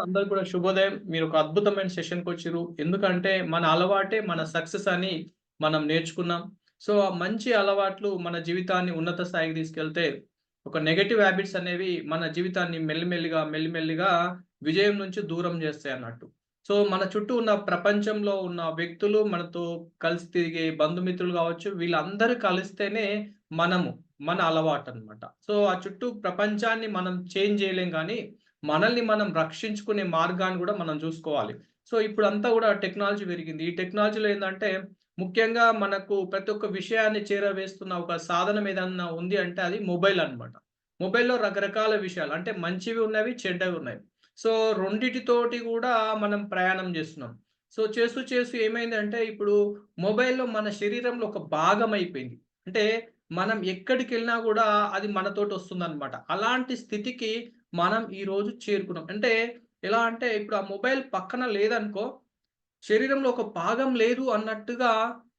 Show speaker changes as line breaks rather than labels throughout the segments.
అందరూ కూడా శుభోదయం. మీరు ఒక అద్భుతమైన సెషన్‌కొచ్చిర్రు. ఎందుకంటే మన అలవాటే మన సక్సెస్ అని మనం నేర్చుకున్నాం. సో, ఆ మంచి అలవాట్లు మన జీవితాన్ని ఉన్నత స్థాయికి తీసుకెళ్తే, ఒక నెగెటివ్ హ్యాబిట్స్ అనేవి మన జీవితాన్ని మెల్లిమెల్లిగా, మెల్లిమెల్లిగా విజయం నుంచి దూరం చేస్తాయన్నట్టు. సో, మన చుట్టూ ఉన్న ప్రపంచంలో ఉన్న వ్యక్తులు, మనతో కలిసి తిరిగే బంధుమిత్రులు కావచ్చు, వీళ్ళందరూ కలిస్తేనే మనము, మన అలవాటన్నమాట. సో, ఆ చుట్టూ ప్రపంచాన్ని మనం చేంజ్ చేయలేం గానీ మనల్ని మనం రక్షించుకునే మార్గాన్ని గూడా మనం జూసుకోవాలి. సో, ఇప్పుడంతా గూడా టెక్నాలజీ పెరిగింది. ఈ టెక్నాలజీలో ఏందంటే, ముఖ్యంగా మనకు ప్రతి ఒక్క విషయాన్ని చేరవేస్తున్న ఒక సాధనం ఏదన్నా ఉంది అంటే అది మొబైల్ అన్నమాట. మొబైల్‌లో రకరకాల విషయాలు అంటే మంచివి ఉన్నవి, చెడ్డవి ఉన్నాయి. సో, రెండిటితోటి గూడా మనం ప్రయాణం జేస్తున్నాం. సో, చేస్తూ చేస్తూ ఏమైందంటే, ఇప్పుడు మొబైల్‌లో మన శరీరంలో ఒక భాగం అయిపోయింది. అంటే మనం ఎక్కడికెళ్ళినా గూడా అది మనతోటొస్తుందన్నమాట. అలాంటి స్థితికి మనం ఈరోజు చేరుకున్నాం. అంటే ఎలా అంటే ఇప్పుడు ఆ మొబైల్ పక్కన లేదనుకో, శరీరంలో ఒక భాగం లేదు అన్నట్టుగా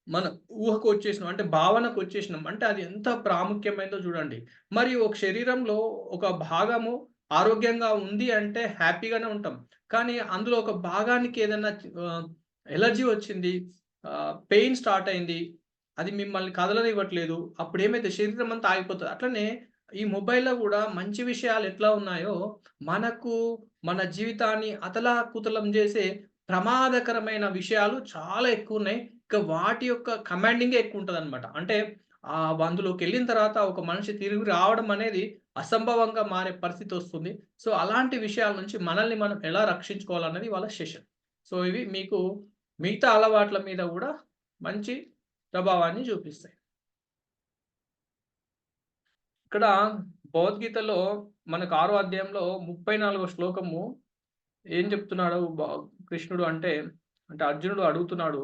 మన ఊహకొచ్చేసినాం. అంటే భావనకొచ్చేసినాం. అంటే అది ఎంత ప్రాముఖ్యమైనదో చూడండి. మరి ఒక శరీరంలో ఒక భాగము ఆరోగ్యంగా ఉంది అంటే హ్యాపీగానే ఉంటాం. కానీ అందులో ఒక భాగానికి ఏదన్నా ఎలర్జీ వచ్చింది. పెయిన్ స్టార్ట్ అయింది. అది మిమ్మల్ని కదలనివ్వట్లేదు. అప్పుడేమైతే శరీరం అంతా ఆగిపోతది. అట్లనే ఈ మొబైల్‌లో గూడా మంచి విషయాలు ఎట్లా ఉన్నాయో, మనకు మన జీవితాన్ని అతలాకుతలం జేసే ప్రమాదకరమైన విషయాలు చాలా ఎక్కువున్నాయి. ఇక వాటి యొక్క కమాండింగే ఎక్కువుంటదనమాట. అంటే అందులోకెళ్ళిన తర్వాత ఒక మనిషి తిరిగి రావడం అనేది అసంభవంగా మారే పరిస్థితొస్తుంది. సో, అలాంటి విషయాల నుంచి మనల్ని మనం ఎలా రక్షించుకోవాలన్నది ఇవాళ సెషన్. సో, ఇవి మీకు మిగతా అలవాట్ల మీద గూడా మంచి ప్రభావాన్ని చూపిస్తాయి. ఇక్కడ భగవద్గీతలో మనకు 6 అధ్యాయంలో 34 శ్లోకము ఏం చెప్తున్నాడు కృష్ణుడు అంటే, అంటే అర్జునుడు అడుగుతున్నాడు.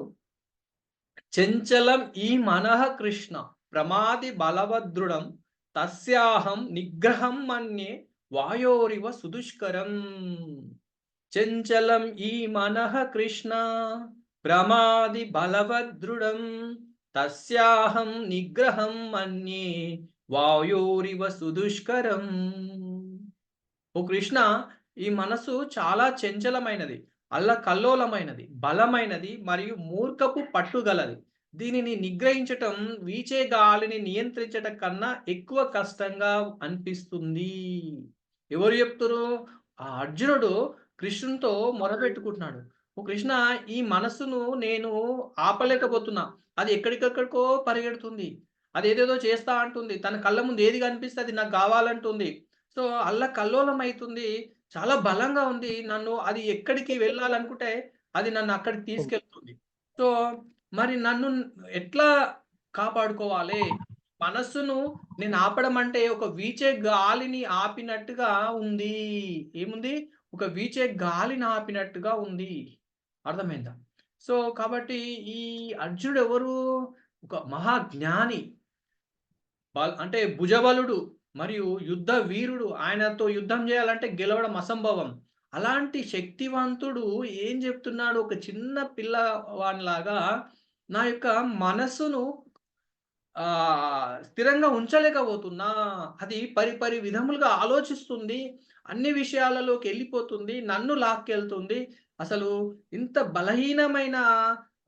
చెంచలం ఈ మనః కృష్ణ ప్రమాది బలవదృఢం తస్యాహం నిగ్రహం మన్యే వాయోరివ సుదుష్కరం. చెంచలం ఈ మనః కృష్ణ ప్రమాది బలవదృఢం తస్యాహం నిగ్రహం మన్యే వాయోరివ సుదుష్కరం. ఓ కృష్ణ, ఈ మనసు చాలా చంచలమైనది, అల్లకల్లోలమైనది, బలమైనది మరియు మూర్ఖపు పట్టుగలది. దీనిని నిగ్రహించటం వీచే గాలిని నియంత్రించటం కన్నా ఎక్కువ కష్టంగా అనిపిస్తుంది. ఎవరు చెప్తురు? ఆ అర్జునుడు కృష్ణునితో మొరపెట్టుకుంటున్నాడు. ఓ కృష్ణ, ఈ మనస్సును నేను ఆపలేకపోతున్నా. అది ఎక్కడికెక్కడికో పరిగెడుతుంది. అదేదేదో చేస్తా అంటుంది. తన కళ్ళ ముందు ఏది కనిపిస్తే అది నాకు గావాలంటుంది. సో, అల్లకల్లోలమైతుంది. చాలా బలంగా ఉంది. నన్ను అది ఎక్కడికి వెళ్ళాలనుకుంటే, అది నన్ను అక్కడికి తీసుకెళ్తుంది. సో, మరి నన్ను ఎట్లా కాపాడుకోవాలి? మనస్సును నేను ఆపడం అంటే, ఒక వీచే గాలిని ఆపినట్టుగా ఉంది. ఏముంది? ఒక వీచే గాలిని ఆపినట్టుగా ఉంది. అర్థమైందా? సో, కాబట్టి ఈ అర్జునుడెవరు? ఒక మహాజ్ఞాని. అంటే భుజబలుడు మరియు యుద్ధ వీరుడు. ఆయనతో యుద్ధం జేయాలంటే గెలవడం అసంభవం. అలాంటి శక్తివంతుడు ఏం జెప్తున్నాడు, ఒక చిన్న పిల్లవానిలాగా నా యొక్క మనస్సును స్థిరంగా ఉంచలేకపోతున్నా. అది పరిపరి విధములుగా ఆలోచిస్తుంది. అన్ని విషయాలలోకెళ్ళిపోతుంది. నన్ను లాక్కెళ్తుంది. అసలు ఇంత బలహీనమైన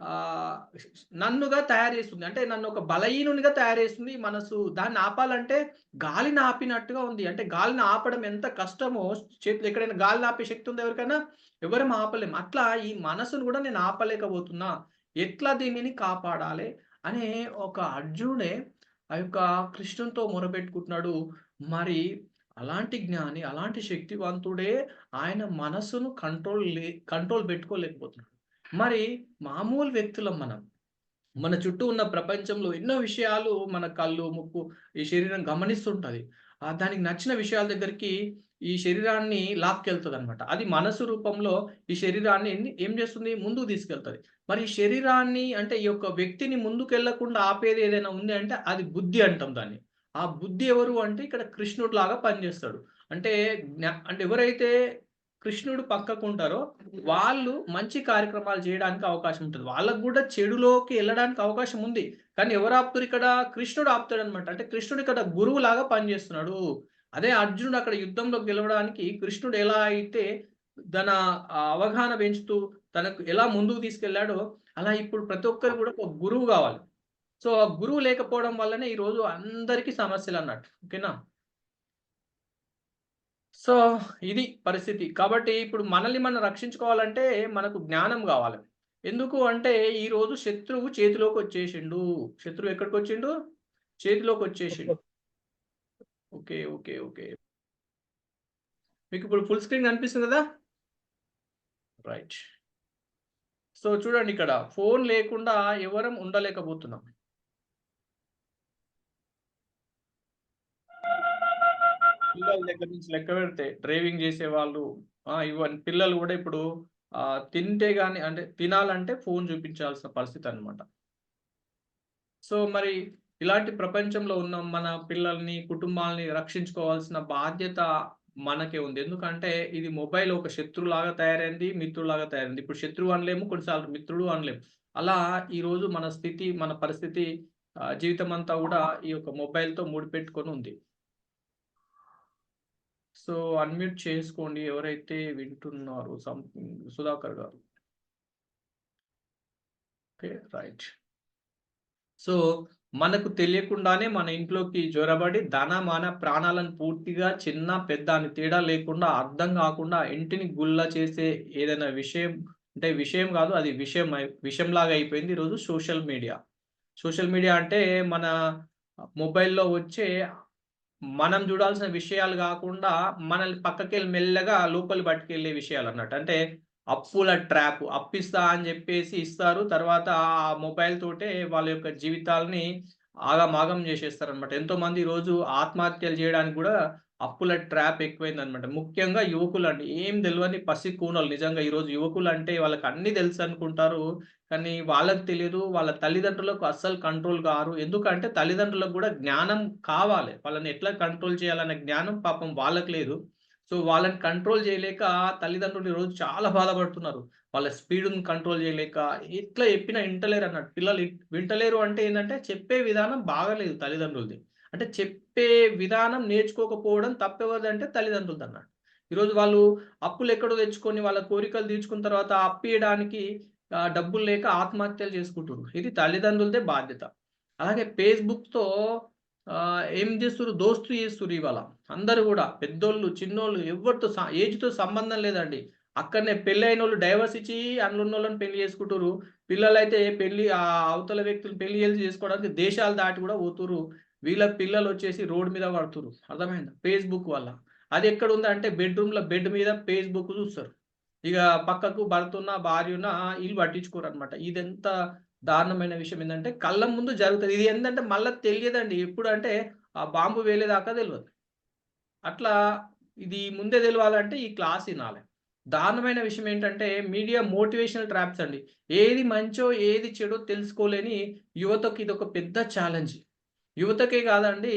ఆహ్, నన్నుగా తయారు చేస్తుంది. అంటే నన్నొక బలహీనునిగా తయారు చేస్తుంది ఈ మనసు. దాన్ని ఆపాలంటే గాలిని ఆపినట్టుగా ఉంది. అంటే గాలిని ఆపడం ఎంత కష్టమో చేతిలో ఎక్కడైనా గాలిని ఆపే శక్తి ఉందా ఎవరికైనా? ఎవరం ఆపలేం. అట్లా ఈ మనసును గూడా నేను ఆపలేకపోతున్నా. ఎట్లా దీనిని కాపాడాలి? అనే ఒక అర్జునుడే ఆ యొక్క కృష్ణునితో మొరపెట్టుకుంటున్నాడు. మరి అలాంటి జ్ఞాని, అలాంటి శక్తివంతుడే ఆయన మనస్సును కంట్రోల్ పెట్టుకోలేకపోతున్నాడు. మరి మామూలు వ్యక్తులం మనం. మన చుట్టూ ఉన్న ప్రపంచంలో ఎన్నో విషయాలు మన కళ్ళు, ముక్కు, ఈ శరీరం గమనిస్తుంటది. దానికి నచ్చిన విషయాల దగ్గరికి ఈ శరీరాన్ని లాక్కెళ్తదనమాట. అది మనసు రూపంలో ఈ శరీరాన్ని ఏం చేస్తుంది? ముందుకు తీసుకెళ్తది. మరి ఈ శరీరాన్ని అంటే ఈ యొక్క వ్యక్తిని ముందుకెళ్ళకుండా ఆపేది ఏదైనా ఉంది అంటే అది బుద్ధి అంటాం దాన్ని. ఆ బుద్ధి ఎవరు అంటే ఇక్కడ కృష్ణుడిలాగా పనిచేస్తాడు. అంటే అంటే ఎవరైతే కృష్ణుడు పక్కకుంటారో వాళ్ళు మంచి కార్యక్రమాలు జేయడానికి అవకాశం ఉంటది. వాళ్ళకి గూడా చెడులోకి ఎళ్ళడానికి అవకాశం ఉంది. కానీ ఎవరు ఆపుతురిక్కడ? కృష్ణుడు ఆపుతాడనమాట. అంటే కృష్ణుడు ఇక్కడ గురువులాగా పనిజేస్తున్నాడు. అదే అర్జునుడు అక్కడ యుద్ధంలో గెలవడానికి కృష్ణుడు ఎలా అయితే తన అవగాహన పెంచుతూ తనకు ఎలా ముందుకు తీసుకెళ్ళాడో, అలా ఇప్పుడు ప్రతి ఒక్కరికి కూడా ఒక గురువు కావాలి. సో, ఆ గురువు లేకపోవడం వల్లనే ఈరోజు అందరికీ సమస్యలన్నట్టు. ఓకేనా? సో, ఇది పరిస్థితి. కాబట్టి ఇప్పుడు మనల్ని మనం రక్షించుకోవాలంటే మనకు జ్ఞానం గావాలి. ఎందుకు అంటే ఈరోజు శత్రువు చేతిలోకొచ్చేసిండు. శత్రువు ఎక్కడికొచ్చిండు? చేతిలోకొచ్చేసిండు. ఓకే. ఓకే. ఓకే. మీకిప్పుడు ఫుల్ స్క్రీన్ కనిపిస్తుంది గదా! రైట్. సో, చూడండి ఇక్కడ ఫోను లేకుండా ఎవరం ఉండలేకపోతున్నాం. పిల్లల దగ్గర నుంచి లెక్క పెడితే డ్రైవింగ్ చేసేవాళ్ళు ఈవెన్ పిల్లలు గూడా ఇప్పుడు తింటే గాని అంటే తినాలంటే ఫోను చూపించాల్సిన పరిస్థితన్నమాట. సో, మరి ఇలాంటి ప్రపంచంలో ఉన్న మన పిల్లల్ని, కుటుంబాల్ని రక్షించుకోవాల్సిన బాధ్యత మనకే ఉంది. ఎందుకంటే ఇది మొబైల్ ఒక శత్రువులాగా తయారైంది, మిత్రులాగా తయారైంది. ఇప్పుడు శత్రువు అనలేము, కొన్నిసార్లు మిత్రుడు అనలేము. అలా ఈరోజు మన స్థితి, మన పరిస్థితి జీవితమంతా గూడా ఈ యొక్క మొబైల్‌తో ముడిపెట్టుకొని ఉంది. సో, అన్‌మ్యూట్ చేసుకోండి ఎవరైతే వింటున్నారో సంథింగ్ సుధాకర్ గారు. ఓకే. రైట్. సో, మనకు తెలియకుండానే మన ఇంట్లోకి జొరబడి ధన, మాన, ప్రాణాలను పూర్తిగా చిన్న, పెద్ద అని తేడా లేకుండా అర్థం గాకుండా ఇంటిని గుల్ల చేసే ఏదైనా విషయం అంటే విషయం గాదు. అది విషంలాగా అయిపోయింది ఈరోజు సోషల్ మీడియా. సోషల్ మీడియా అంటే మన మొబైల్‌లో వచ్చే మనం జూడాల్సిన విషయాలు గాకుండా, మనల్ని పక్కకెళ్ళి మెల్లగా లోపలికి పట్టుకెళ్ళే విషయాలన్నట్టు. అంటే అప్పుల ట్రాప్. అప్పిస్తా అని జెప్పేసి ఇస్తారు. తర్వాత ఆ మొబైల్ తోటే వాళ్ళ యొక్క జీవితాల్ని ఆగమాగం జేసేస్తారనమాట. ఎంతోమంది ఈరోజు ఆత్మహత్యలు జేయడానికి గూడా అప్పుల ట్రాప్ ఎక్కువైందనమాట. ముఖ్యంగా యువకులండి. ఏం దెలవని పసి కూనలు నిజంగా ఈరోజు యువకులంటే వాళ్ళకి అన్నీ తెలుసనుకుంటారు. కానీ వాళ్ళకి తెలియదు. వాళ్ళ తల్లిదండ్రులకు అస్సలు కంట్రోల్ గారు. ఎందుకంటే తల్లిదండ్రులకు గూడా జ్ఞానం కావాలి. వాళ్ళని ఎట్లా కంట్రోల్ చేయాలనే జ్ఞానం పాపం వాళ్ళకి లేదు. సో, వాళ్ళని కంట్రోల్ జేయలేక తల్లిదండ్రులు ఈరోజు చాలా బాధపడుతున్నారు. వాళ్ళ స్పీడుని కంట్రోల్ జేయలేక ఎట్లా చెప్పినా ఇంటలేరన్నట్టు. పిల్లలు వింటలేరు అంటే ఏందంటే చెప్పే విధానం బాగాలేదు తల్లిదండ్రులది. అంటే చెప్పే విధానం నేర్చుకోకపోవడం తప్పెవరిదంటే తల్లిదండ్రులదన్నట్టు. ఈరోజు వాళ్ళు అప్పులెక్కడో తెచ్చుకొని వాళ్ళ కోరికలు తీర్చుకున్న తర్వాత అప్పియడానికి డబ్బులు లేక ఆత్మహత్యలు చేసుకుంటుర్రు. ఇది తల్లిదండ్రులదే బాధ్యత. అలాగే ఫేస్‌బుక్‌తో ఏం చేస్తుర్రు దోస్తీ చేస్తుర్రు ఇవాళ. అందరూ గూడా పెద్దోళ్ళు, చిన్నోళ్ళు ఎవ్వరితో ఏజ్‌తో సంబంధం లేదండి. అక్కడనే పెళ్లయినోళ్ళు డైవర్స్ ఇచ్చి అందులున్నోళ్ళని పెళ్లి చేసుకుంటుర్రు. పిల్లలైతే పెళ్లి అవతల వ్యక్తులు పెళ్లి చేసుకోవడానికి దేశాలు దాటి గూడా పోతుర్రు. వీళ్ళ పిల్లలొచ్చేసి రోడ్ మీద పడుతుర్రు. అర్థమైందా? ఫేస్‌బుక్ వల్ల. అదెక్కడుందంటే బెడ్‌రూమ్‌లో బెడ్ మీద ఫేస్‌బుక్ చూస్తారు. ఇగ పక్కకు భర్తున్న, భార్యున్న ఈళ్ళు పట్టించుకోరనమాట. ఇదెంత దారుణమైన విషయం ఏందంటే, కళ్ళ ముందు జరుగుతది. ఇది ఏందంటే మళ్ళా తెలియదండి. ఎప్పుడంటే ఆ బాంబు పేలేదాకా తెలవదు. అట్లా ఇది ముందే తెలవాలంటే ఈ క్లాస్ ఇనాలే. దారుణమైన విషయం ఏంటంటే మీడియా మోటివేషనల్ ట్రాప్స్ అండి. ఏది మంచో, ఏది చెడో తెలుసుకోలేని యువతకు ఇదొక పెద్ద ఛాలెంజ్. యువతకే కాదండి.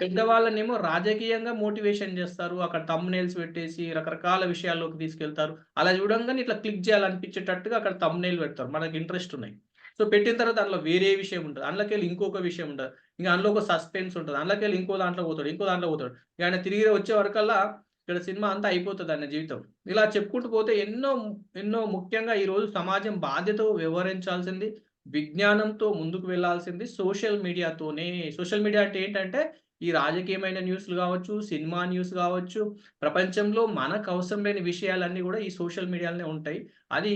పెద్దవాళ్ళనేమో రాజకీయంగా మోటివేషన్ జేస్తారు. అక్కడ థంబ్‌నెయిల్స్ పెట్టేసి రకరకాల విషయాల్లోకి తీసుకెళ్తారు. అలా చూడంగానే ఇట్లా క్లిక్ చేయాలనిపించేటట్టుగా అక్కడ థంబ్‌నెయిల్ పెడతారు. మనకి ఇంట్రెస్ట్ ఉన్నాయి. సో, పెట్టిన తర్వాత అందులో వేరే విషయం ఉంటది. అందులోకెళ్ళి ఇంకొక విషయం ఉంటది. ఇంక అందులో ఒక సస్పెన్స్ ఉంటది. అందులోకెళ్ళి ఇంకో దాంట్లోకి పోతాడు. ఇంకో దాంట్లోకి పోతాడు. ఇగ ఆయన తిరిగి వచ్చే వరకల్లా ఇక్కడ సినిమా అంతా అయిపోతది ఆయన జీవితం. ఇలా చెప్పుకుంటూ పోతే ఎన్నో, ఎన్నో ముఖ్యంగా ఈరోజు సమాజం బాధ్యతతో వ్యవహరించాల్సింది విజ్ఞానంతో ముందుకు వెళ్ళాల్సింది సోషల్ మీడియాతోనే. సోషల్ మీడియా అంటే ఏంటంటే, ఈ రాజకీయమైన న్యూస్‌లు గావచ్చు, సినిమా న్యూస్ గావచ్చు, ప్రపంచంలో మనకవసరం లేని విషయాలన్నీ గూడా ఈ సోషల్ మీడియాలోనే ఉంటాయి. అది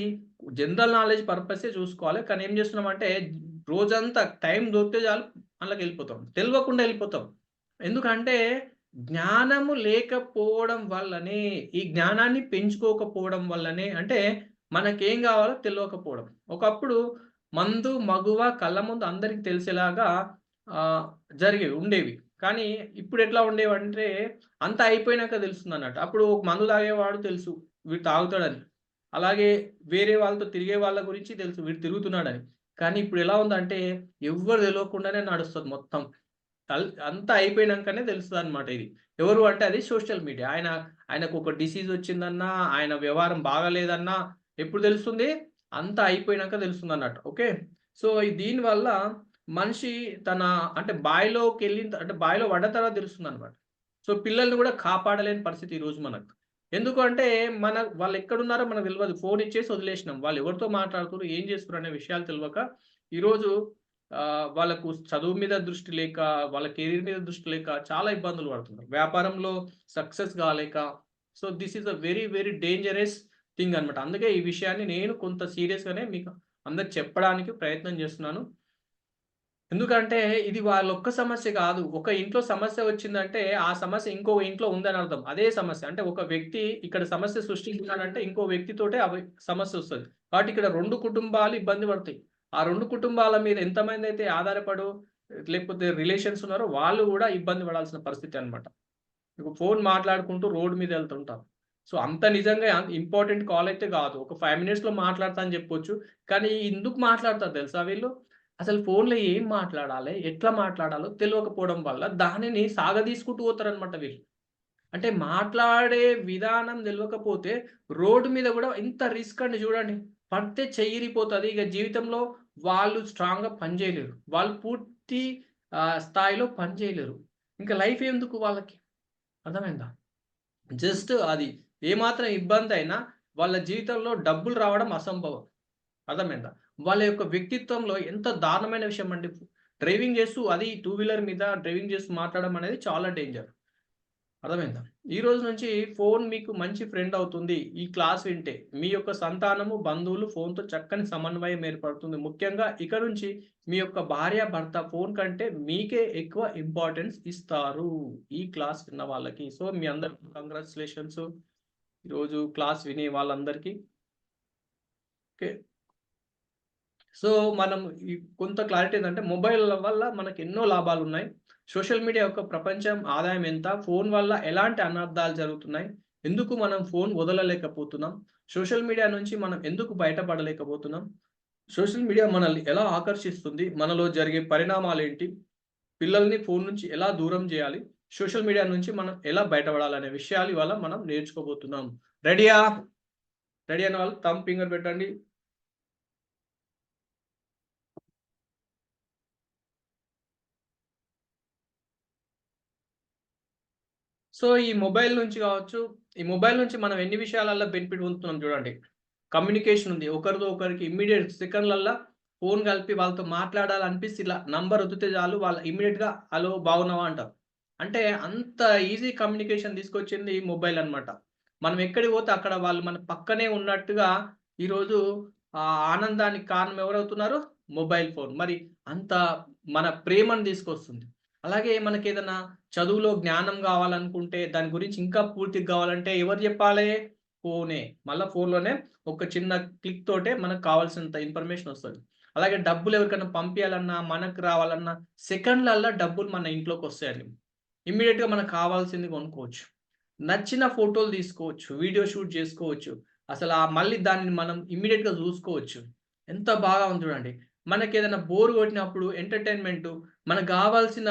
జనరల్ నాలెడ్జ్ పర్పసే చూసుకోవాలి. కానీ ఏం చేస్తున్నామంటే, రోజంతా టైం దొరికితే చాలు అందులోకెళ్ళిపోతాం. తెలవకుండా ఎళ్ళిపోతాం. ఎందుకంటే, జ్ఞానము లేకపోవడం వల్లనే, ఈ జ్ఞానాన్ని పెంచుకోకపోవడం వల్లనే అంటే, మనకేం గావాలో తెలవకపోవడం. ఒకప్పుడు మందు, మగువ కళ్ళ ముందు అందరికి తెలిసేలాగా ఆహ్, ఉండేవి. కానీ ఇప్పుడెట్లా ఉండేవంటే, అంతా అయిపోయినాక తెలుస్తుందన్నట్టు. అప్పుడు ఒక మందు తాగేవాడు తెలుసు. వీడు తాగుతాడని. అలాగే వేరే వాళ్ళతో తిరిగే వాళ్ళ గురించి తెలుసు. వీడు తిరుగుతున్నాడని. కానీ ఇప్పుడెలా ఉందంటే, ఎవ్వరు తెలవకుండానే నడుస్తది మొత్తం. అంతా అయిపోయినంకనే తెలుస్తదన్నమాట ఇది. ఎవరు అంటే అది సోషల్ మీడియా. ఆయనకొక డిసీజ్ వచ్చిందన్నా, ఆయన వ్యవహారం బాగాలేదన్నా ఎప్పుడు తెలుస్తుంది? అంతా అయిపోయినంక తెలుస్తుందన్నట్టు. ఓకే. సో, దీనివల్ల మనిషి తన అంటే బావిలోకెళ్ళిన అంటే బావిలో పడ్డ తర్వాత తెలుస్తుందన్నమాట. సో, పిల్లల్ని గూడా కాపాడలేని పరిస్థితి ఈరోజు మనకు. ఎందుకంటే వాళ్ళు ఎక్కడున్నారో మనకు తెలవదు. ఫోన్ ఇచ్చేసి వదిలేసినాం. వాళ్ళు ఎవరితో మాట్లాడుతుర్రు, ఏం చేస్తుర్రు అనే విషయాలు తెలవక ఈరోజు వాళ్ళకు చదువు మీద దృష్టి లేక, వాళ్ళ కెరీర్ మీద దృష్టి లేక చాలా ఇబ్బందులు పడుతున్నారు. వ్యాపారంలో సక్సెస్ కాలేక. So, this is a very, very dangerous thing అన్నమాట. అందుకే ఈ విషయాన్ని నేను కొంత సీరియస్‌గానే మీకు అందరికి చెప్పడానికి ప్రయత్నం చేస్తున్నాను. ఎందుకంటే ఇది వాళ్ళొక్క సమస్య కాదు. ఒక ఇంట్లో సమస్య వచ్చిందంటే, ఆ సమస్య ఇంకో ఇంట్లో ఉందని అర్థం. అదే సమస్య. అంటే ఒక వ్యక్తి ఇక్కడ సమస్య సృష్టించాడంటే, ఇంకో వ్యక్తితోటే సమస్యొస్తది. కాబట్టి ఇక్కడ 2 కుటుంబాలు ఇబ్బంది పడతాయి. ఆ 2 కుటుంబాల మీద ఎంతమందైతే ఆధారపడో, లేకపోతే రిలేషన్స్ ఉన్నారో వాళ్ళు గూడా ఇబ్బంది పడాల్సిన పరిస్థితి అన్నమాట. ఇప్పుడు ఫోను మాట్లాడుకుంటూ రోడ్ మీద ఎళ్తుంటారు. సో, అంత నిజంగా ఇంపార్టెంట్ కాల్ అయితే గాదు. ఒక 5 మినిట్స్‌లో మాట్లాడతా అని జెప్పొచ్చు. కానీ ఎందుకు మాట్లాడతారు తెలుసా వీళ్ళు? అసలు ఫోన్‌లో ఏం మాట్లాడాలి? ఎట్లా మాట్లాడాలో తెలవకపోవడం వల్ల దానిని సాగదీసుకుంటూ పోతారనమాట వీళ్ళు. అంటే మాట్లాడే విధానం తెలవకపోతే రోడ్డు మీద గూడా ఎంత రిస్క్ అండి చూడండి. పడితే చెయ్యిరిగిపోతది. ఇక జీవితంలో వాళ్ళు స్ట్రాంగ్‌గా పని జేయలేరు. వాళ్ళు పూర్తి స్థాయిలో పని జేయలేరు. ఇంకా లైఫ్ ఎందుకు వాళ్ళకి? అర్థమైందా? జస్ట్ అది ఏమాత్రం ఇబ్బందైనా వాళ్ళ జీవితంలో డబ్బులు రావడం అసంభవం. అర్థమైందా? వాళ్ళ యొక్క వ్యక్తిత్వంలో ఎంత దారుణమైన విషయం అండి. డ్రైవింగ్ చేస్తూ అది టూ వీలర్ మీద డ్రైవింగ్ చేస్తూ మాట్లాడడం అనేది చాలా డేంజర్. అర్థమైందా? ఈ రోజు నుంచి ఫోన్ మీకు మంచి ఫ్రెండ్ అవుతుంది. ఈ క్లాస్ వింటే. మీ యొక్క సంతానము, బంధువులు ఫోన్‌తో చక్కని సమన్వయం ఏర్పడుతుంది. ముఖ్యంగా ఇక నుంచి మీ యొక్క భార్య, భర్త ఫోన్ కంటే మీకే ఎక్కువ ఇంపార్టెన్స్ ఇస్తారు. ఈ క్లాస్ విన్న వాళ్ళకి. సో, మీ అందరికి కంగ్రాచ్యులేషన్స్. ఈరోజు క్లాస్ వినే వాళ్ళందరికీ. ఓకే. సో, మనం ఈ కొంత క్లారిటీ ఏందంటే మొబైల్ వల్ల మనకెన్నో లాభాలున్నాయి. సోషల్ మీడియా యొక్క ప్రపంచం ఆదాయం ఎంత? ఫోన్ వల్ల ఎలాంటి అనర్థాలు జరుగుతున్నాయి? ఎందుకు మనం ఫోన్ వదలలేకపోతున్నాం? సోషల్ మీడియా నుంచి మనం ఎందుకు బయటపడలేకపోతున్నాం? సోషల్ మీడియా మనల్ని ఎలా ఆకర్షిస్తుంది? మనలో జరిగే పరిణామాలేంటి? పిల్లల్ని ఫోన్ నుంచి ఎలా దూరం జేయాలి? సోషల్ మీడియా నుంచి మనం ఎలా బయటపడాలనే విషయాలు ఇవాళ మనం నేర్చుకోబోతున్నాం. రెడీయా? రెడీ అయిన వాళ్ళు థంబ్ ఫింగర్ పెట్టండి. సో, ఈ మొబైల్ నుంచి గావచ్చు, ఈ మొబైల్ నుంచి మనం ఎన్ని విషయాలల్ల బెనిఫిట్ పొందుతున్నాం జూడండి. కమ్యూనికేషన్ ఉంది. ఒకరితో ఒకరికి ఇమ్మీడియేట్ సెకండ్‌లల్ల ఫోన్ కలిపి వాళ్ళతో మాట్లాడాలనిపిస్తే ఇలా నంబర్ ఒత్తితే చాలు వాళ్ళు ఇమ్మీడియేట్‌గా హలో బాగున్నావా అంటారు. అంటే అంత ఈజీ కమ్యూనికేషన్ తీసుకొచ్చింది మొబైల్ అన్నమాట. మనం ఎక్కడికి పోతే అక్కడ వాళ్ళు మన పక్కనే ఉన్నట్టుగా ఈరోజు ఆనందానికి కారణం ఎవరవుతున్నారు? Mobile phone. మరి అంత మన ప్రేమను తీసుకొస్తుంది. అలాగే మనకేదన్నా చదువులో జ్ఞానం గావాలనుకుంటే, దాని గురించి ఇంకా పూర్తిగా గావాలంటే ఎవరు జెప్పాలే? ఫోనే. మళ్ళా ఫోన్‌లోనే ఒక చిన్న క్లిక్ తోటే మనకు కావాల్సినంత ఇన్ఫర్మేషన్ ఒస్తది. అలాగే డబ్బులు ఎవరికైనా పంపియాలన్నా, మనకు రావాలన్నా సెకండ్‌లల్ల డబ్బులు మన ఇంట్లోకొస్తాయండి. ఇమ్మీడియేట్‌గా మనకు కావాల్సింది కొనుక్కోవచ్చు. నచ్చిన ఫోటోలు తీసుకోవచ్చు. వీడియో షూట్ జేసుకోవచ్చు. మళ్ళీ దాన్ని మనం ఇమ్మీడియేట్‌గా జూసుకోవచ్చు. ఎంత బాగా ఉంది చూడండి. మనకేదైనా బోర్ కొట్టినప్పుడు ఎంటర్‌టైన్‌మెంటు మనకు గావాల్సిన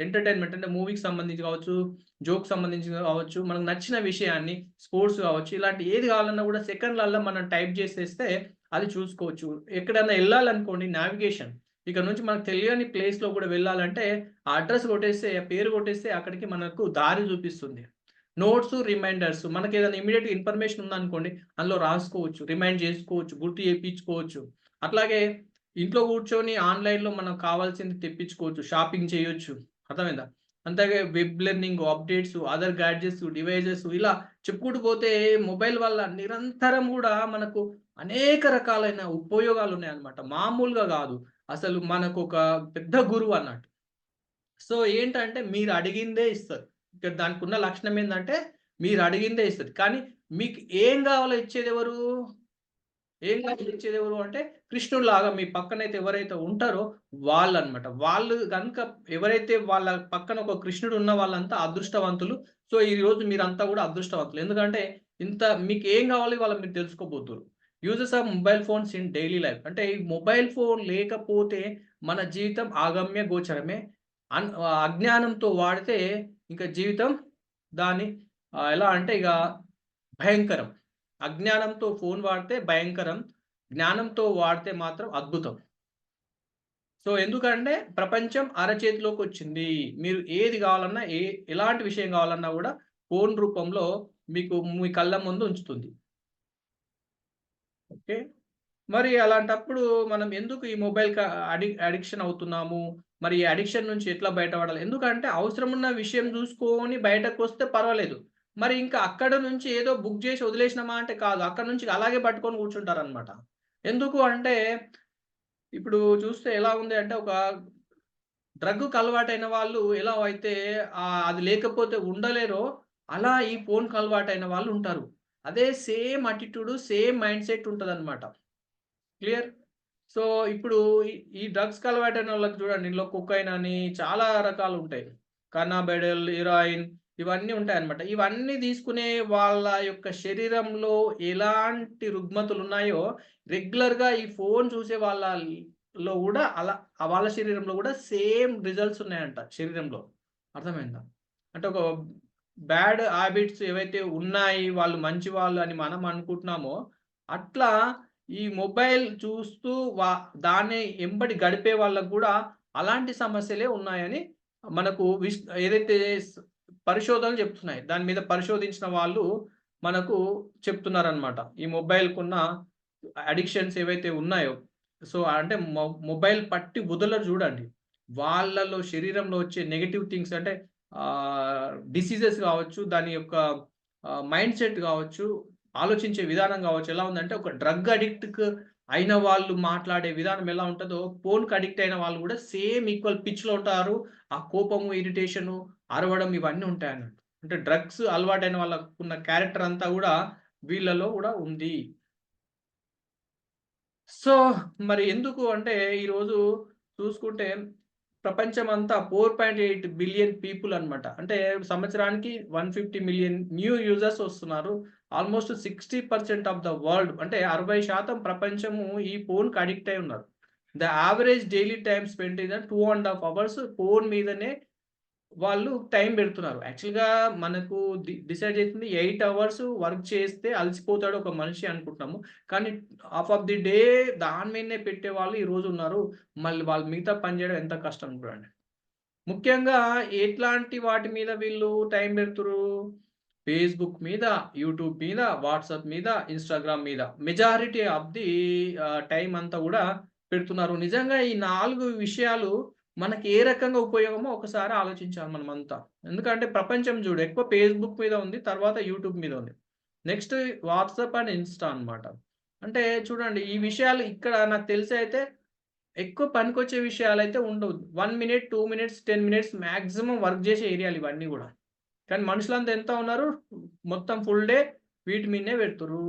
ఎంటర్‌టైన్‌మెంట్ అంటే మూవీకి సంబంధించి గావచ్చు, జోక్‌కి సంబంధించి గావచ్చు, మనకు నచ్చిన విషయాన్ని స్పోర్ట్స్ గావచ్చు, ఇలాంటి ఏది గావాలన్నా గూడా సెకండ్‌లల్ల మనం టైప్ జేసేస్తే అది చూసుకోవచ్చు. ఎక్కడన్నా ఎళ్ళాలనుకోండి నావిగేషన్. ఇక నుంచి మనకు తెలియని ప్లేస్‌లో గూడా వెళ్ళాలంటే ఆ అడ్రెస్ కొట్టేస్తే, ఆ పేరు కొట్టేస్తే అక్కడికి మనకు దారి చూపిస్తుంది. నోట్సు, రిమైండర్స్ మనకేదైనా ఇమ్మీడియేట్‌గా ఇన్ఫర్మేషన్ ఉందనుకోండి, అందులో రాసుకోవచ్చు, రిమైండ్ చేసుకోవచ్చు, గుర్తు చేపించుకోవచ్చు. అట్లాగే ఇంట్లో కూర్చొని ఆన్‌లైన్‌లో మనకు కావాల్సింది తెప్పించుకోవచ్చు, షాపింగ్ చేయొచ్చు. అర్థమైందా? అంతగే web learning, updates, other gadgets, devices ఇలా చెప్పుకుంటూ పోతే మొబైల్ వల్ల నిరంతరం గూడా మనకు అనేక రకాలైన ఉపయోగాలున్నాయన్నమాట. మామూలుగా గాదు. అసలు మనకొక పెద్ద గురువన్నట్టు. సో, ఏంటంటే మీరడిగిందే ఇస్తది. ఇక్కడ దానికున్న లక్షణం ఏందంటే మీరడిగిందే ఇస్తది. కానీ మీకు ఏం గావాలో ఇచ్చేదెవరు? ఏం కావాలో ఇచ్చేదెవరు అంటే కృష్ణుడిలాగా మీ పక్కనైతే ఎవరైతే ఉంటారో వాళ్ళనమాట. వాళ్ళు గనుక ఎవరైతే వాళ్ళ పక్కన ఒక కృష్ణుడు ఉన్న వాళ్ళంతా అదృష్టవంతులు. సో, ఈరోజు మీరంతా గూడా అదృష్టవంతులు. ఎందుకంటే ఇంత మీకేం గావాలో ఇవాళ మీరు తెలుసుకోబోతుర్రు. Uses of mobile phones in daily life. అంటే ఈ మొబైల్ ఫోన్ లేకపోతే మన జీవితం ఆగమ్య గోచరమే. అజ్ఞానంతో వాడితే ఇంక జీవితం దాన్ని ఎలా అంటే ఇగ భయంకరం. అజ్ఞానంతో ఫోన్ వాడితే భయంకరం. జ్ఞానంతో వాడితే మాత్రం అద్భుతం. సో, ఎందుకంటే ప్రపంచం అరచేతిలోకొచ్చింది. మీరు ఏది గావాలన్నా ఎలాంటి విషయం గావాలన్నా గూడా ఫోను రూపంలో మీకు మీ కళ్ళ ముందు ఉంచుతుంది. ఓకే. మరి అలాంటప్పుడు మనం ఎందుకు ఈ మొబైల్ అడిక్షన్ అవుతున్నాము? మరి ఈ అడిక్షన్ నుంచి ఎట్లా బయటపడాలి? ఎందుకంటే అవసరం ఉన్న విషయం చూసుకొని బయటకొస్తే పర్వాలేదు. మరి ఇంకా అక్కడ నుంచి ఏదో బుక్ చేసి వదిలేసినామా అంటే కాదు. అక్కడి నుంచి అలాగే పట్టుకొని కూర్చుంటారనమాట. ఎందుకు అంటే ఇప్పుడు చూస్తే ఎలా ఉంది అంటే ఒక డ్రగ్‌కి అలవాటైన వాళ్ళు ఎలా అయితే అది లేకపోతే ఉండలేరో, అలా ఈ ఫోన్‌కి అలవాటైన వాళ్ళు ఉంటారు. అదే సేమ్ అటిట్యూడ్, సేమ్ మైండ్‌సెట్ ఉంటదనమాట. క్లియర్? సో, ఇప్పుడు ఈ ఈ డ్రగ్స్‌కి అలవాటైనోళ్ళకి చూడండి. ఇందులో కొకైన్ అని చాలా రకాలుంటాయి. కన్నాబిడిల్, హెరాయిన్ ఇవన్నీ ఉంటాయన్నమాట. ఇవన్నీ తీసుకునే వాళ్ళ యొక్క శరీరంలో ఎలాంటి రుగ్మతులున్నాయో, రెగ్యులర్‌గా ఈ ఫోను చూసే వాళ్ళలో గూడా అలా వాళ్ళ శరీరంలో గూడా సేమ్ రిజల్ట్స్ ఉన్నాయంట శరీరంలో. అర్థమైందా? అంటే ఒక బ్యాడ్ హాబిట్స్ ఏవైతే ఉన్నాయి, వాళ్ళు మంచివాళ్ళు అని మనం అనుకుంటున్నామో, అట్లా ఈ మొబైల్ చూస్తూ దాన్ని ఎంబడి గడిపే వాళ్ళకి గూడా అలాంటి సమస్యలే ఉన్నాయని మనకు ఏదైతే పరిశోధనలు చెప్తున్నాయి. దాని మీద పరిశోధించిన వాళ్ళు మనకు చెప్తున్నారనమాట. ఈ మొబైల్‌కున్న అడిక్షన్స్ ఏవైతే ఉన్నాయో, సో, అంటే మొబైల్ పట్టి వదలరు చూడండి. వాళ్ళలో శరీరంలో వచ్చే నెగెటివ్ థింగ్స్ అంటే డిసీజెస్ కావచ్చు, దాని యొక్క మైండ్‌సెట్ కావచ్చు, ఆలోచించే విధానం కావచ్చు ఎలా ఉందంటే ఒక డ్రగ్ అడిక్ట్‌కి అయిన వాళ్ళు మాట్లాడే విధానం ఎలా ఉంటదో, ఫోన్‌కి అడిక్ట్ అయిన వాళ్ళు కూడా సేమ్ ఈక్వల్ పిచ్‌లో ఉంటారు. ఆ కోపము, ఇరిటేషను, అరవడం ఇవన్నీ ఉంటాయన్నట్టు. అంటే డ్రగ్స్ అలవాటైన వాళ్ళకున్న క్యారెక్టర్ అంతా గూడా వీళ్ళలో గూడా ఉంది. సో, మరి ఎందుకు అంటే ఈరోజు చూసుకుంటే ప్రపంచమంతా 4.8 బిలియన్ పీపుల్ అన్నమాట. అంటే సంవత్సరానికి 150 మిలియన్ న్యూ యూజర్స్ వస్తున్నారు. ఆల్‌మోస్ట్ 60% ఆఫ్ ద వరల్డ్ అంటే 60% ప్రపంచము ఈ ఫోన్‌కి అడిక్ట్ అయి ఉన్నారు. The average daily time spent is 2½ hours phone మీదనే వాళ్ళు టైం బెడుతున్నారు. యాక్చువల్‌గా మనకు డిసైడ్ చేసింది 8 అవర్స్ వర్క్ చేస్తే అలసిపోతాడు ఒక మనిషి అనుకుంటున్నాము. కానీ హాఫ్ ఆఫ్ ది డే దాని మీదనే పెట్టేవాళ్ళు ఈరోజున్నారు. మళ్ళీ వాళ్ళు మిగతా పని జేయడం ఎంత కష్టం చూడండి. ముఖ్యంగా ఎట్లాంటి వాటి మీద వీళ్ళు టైం బెడుతుర్రు? ఫేస్‌బుక్ మీద, యూట్యూబ్ మీద, వాట్సాప్ మీద, ఇన్‌స్టాగ్రామ్ మీద. మెజారిటీ ఆఫ్ ది టైమ్ అంతా గూడా పెడుతున్నారు. నిజంగా ఈ 4 విషయాలు మనకి ఏ రకంగా ఉపయోగమో ఒకసారి ఆలోచించాలి మనమంతా. ఎందుకంటే ప్రపంచం జూడు ఎక్కువ ఫేస్‌బుక్ మీద ఉంది. తర్వాత యూట్యూబ్ మీద ఉంది. నెక్స్ట్ వాట్సాప్ అండ్ ఇన్‌స్టా అన్నమాట. అంటే చూడండి ఈ విషయాలు ఇక్కడ నాకు తెలిసైతే ఎక్కువ పనికొచ్చే విషయాలైతే ఉండవు. 1 minute, 2 minutes, 10 minutes maximum work జేసే ఏరియాలు ఇవన్నీ గూడా. కానీ మనుషులంతా ఎంత ఉన్నారు? మొత్తం ఫుల్ డే వీటి మీదనే పెడుతుర్రు.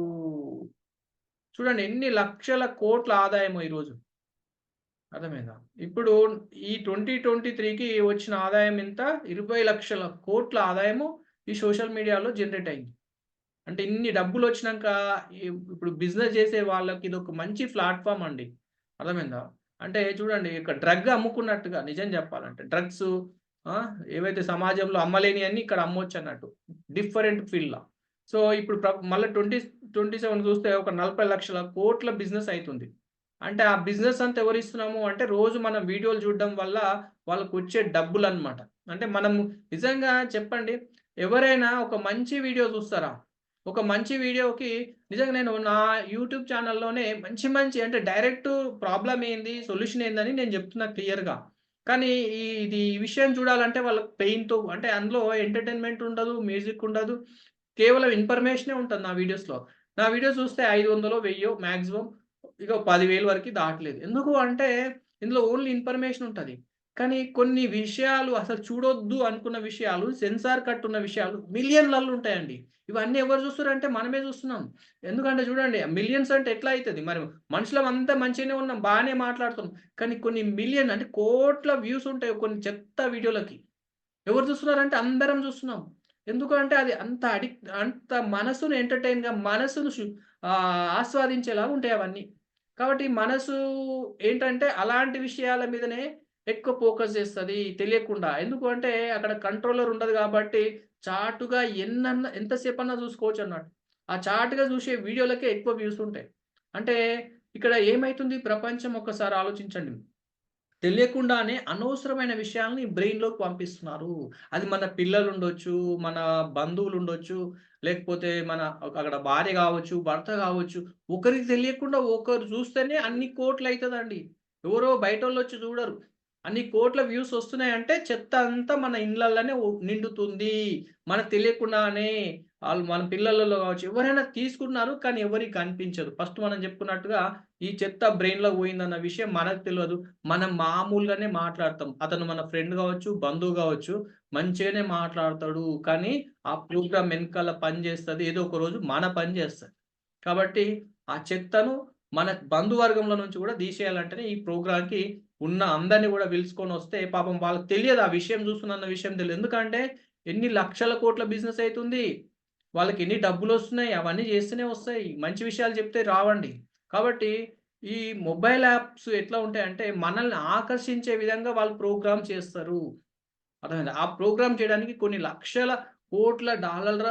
చూడండి ఎన్ని లక్షల కోట్ల ఆదాయమో ఈరోజు. అర్థమైందా? ఇప్పుడు ఈ 2023కి వచ్చిన ఆదాయం ఎంత? 20,00,000 కోట్ల ఆదాయము ఈ సోషల్ మీడియాలో జనరేట్ అయింది. అంటే ఇన్ని డబ్బులొచ్చినంక ఇప్పుడు బిజినెస్ చేసే వాళ్ళకి ఇదొక మంచి ప్లాట్‌ఫార్మ్ అండి. అర్థమైందా? అంటే చూడండి ఇక డ్రగ్ అమ్ముకున్నట్టుగా నిజం చెప్పాలంటే. డ్రగ్సు ఏవైతే సమాజంలో అమ్మలేనియన్నీ ఇక్కడ అమ్మొచ్చన్నట్టు. డిఫరెంట్ ఫీల్డ్‌ల. సో, ఇప్పుడు మళ్ళా 2027 చూస్తే ఒక 40,00,000 కోట్ల బిజినెస్ అయితుంది. అంటే ఆ బిజినెస్ అంతా ఎవరిస్తున్నాము అంటే రోజు మనం వీడియోలు చూడడం వల్ల వాళ్ళకొచ్చే డబ్బులన్నమాట. అంటే మనము నిజంగా చెప్పండి ఎవరైనా ఒక మంచి వీడియో చూస్తారా? ఒక మంచి వీడియోకి నిజంగా నేను నా యూట్యూబ్ ఛానెల్‌లోనే మంచి మంచి అంటే డైరెక్ట్ ప్రాబ్లమ్ ఏంది? సొల్యూషన్ ఏందని నేను చెప్తున్నా క్లియర్‌గా. కానీ ఈ విషయం చూడాలంటే వాళ్ళకి పెయిన్‌తో అంటే అందులో ఎంటర్‌టైన్‌మెంట్ ఉండదు, మ్యూజిక్ ఉండదు. కేవలం ఇన్ఫర్మేషనే ఉంటది నా వీడియోస్‌లో. నా వీడియోస్ చూస్తే 500 1000 మాక్సిమం ఇగ 10,000 వరకి దాటలేదు. ఎందుకు అంటే ఇందులో ఓన్లీ ఇన్ఫర్మేషన్ ఉంటది. కానీ కొన్ని విషయాలు అసలు చూడొద్దు అనుకున్న విషయాలు, సెన్సార్ కట్ ఉన్న విషయాలు మిలియన్‌లల్లో ఉంటాయండి. ఇవన్నీ ఎవరు చూస్తుర్రంటే మనమే చూస్తున్నాం. ఎందుకంటే చూడండి మిలియన్స్ అంటే ఎట్లా అయితది? మరి మనుషులమంతా మంచిగానే ఉన్నాం. బానే మాట్లాడుతున్నాం. కానీ కొన్ని మిలియన్ అంటే కోట్ల వ్యూస్ ఉంటాయి కొన్ని చెత్త వీడియోలకి. ఎవరు చూస్తున్నారంటే అందరం చూస్తున్నాం. ఎందుకంటే అది అంత మనసుని ఎంటర్‌టైన్‌గా మనసును ఆస్వాదించేలాగా ఉంటాయి అవన్నీ. కాబట్టి మనసు ఏంటంటే అలాంటి విషయాల మీదనే ఎక్కువ ఫోకస్ చేస్తది తెలియకుండా. ఎందుకు అంటే అక్కడ కంట్రోలర్ ఉండదు కాబట్టి చాటుగా ఎంతసేపన్నా చూసుకోవచ్చన్నట్టు. ఆ చాటుగా చూసే వీడియోలకే ఎక్కువ వ్యూస్ ఉంటాయి. అంటే ఇక్కడ ఏమైతుంది ప్రపంచం ఒక్కసారి ఆలోచించండి. తెలియకుండానే అనవసరమైన విషయాల్ని బ్రెయిన్‌లోకి పంపిస్తున్నారు. అది మన పిల్లలుండొచ్చు, మన బంధువులుండొచ్చు, లేకపోతే అక్కడ భార్య కావచ్చు, భర్త కావచ్చు, ఒకరికి తెలియకుండా ఒకరు చూస్తేనే అన్ని కోట్లయితదండి. ఎవరో బయటోళ్ళొచ్చి చూడరు. అన్ని కోట్ల వ్యూస్ వస్తున్నాయంటే చెత్త అంతా మన ఇండ్లల్లనే నిండుతుంది. మనకు తెలియకుండానే మన పిల్లలలో కావచ్చు, ఎవరైనా తీసుకున్నారు కానీ ఎవరికీ కనిపించదు. ఫస్ట్ మనం చెప్పుకున్నట్టుగా ఈ చెత్త బ్రెయిన్‌లోకి పోయిందన్న విషయం మనకు తెలవదు. మనం మామూలుగానే మాట్లాడతాం. అతను మన ఫ్రెండ్ కావచ్చు, బంధువు కావచ్చు, మంచిగానే మాట్లాడతాడు. కానీ ఆ ప్రోగ్రామ్ వెనకాల పని చేస్తది. ఏదో ఒక రోజు మన పని చేస్తది. కాబట్టి ఆ చెత్తను మన బంధువర్గంలో నుంచి కూడా తీసేయాలంటేనే ఈ ప్రోగ్రామ్‌కి ఉన్న అందరిని కూడా పిలుచుకొనొస్తే పాపం వాళ్ళకి తెలియదు ఆ విషయం చూస్తున్నాన్న విషయం తెలీదు. ఎందుకంటే ఎన్ని లక్షల కోట్ల బిజినెస్ అయితుంది. వాళ్ళకి ఎన్ని డబ్బులొస్తున్నాయి. అవన్నీ చేస్తేనే వస్తాయి. మంచి విషయాలు చెప్తే రావండి. కాబట్టి ఈ మొబైల్ యాప్స్ ఎట్లా ఉంటాయంటే మనల్ని ఆకర్షించే విధంగా వాళ్ళు ప్రోగ్రామ్ చేస్తారు. అర్థమైందా? ఆ ప్రోగ్రామ్ చేయడానికి కొన్ని లక్షల కోట్ల డాలర్ల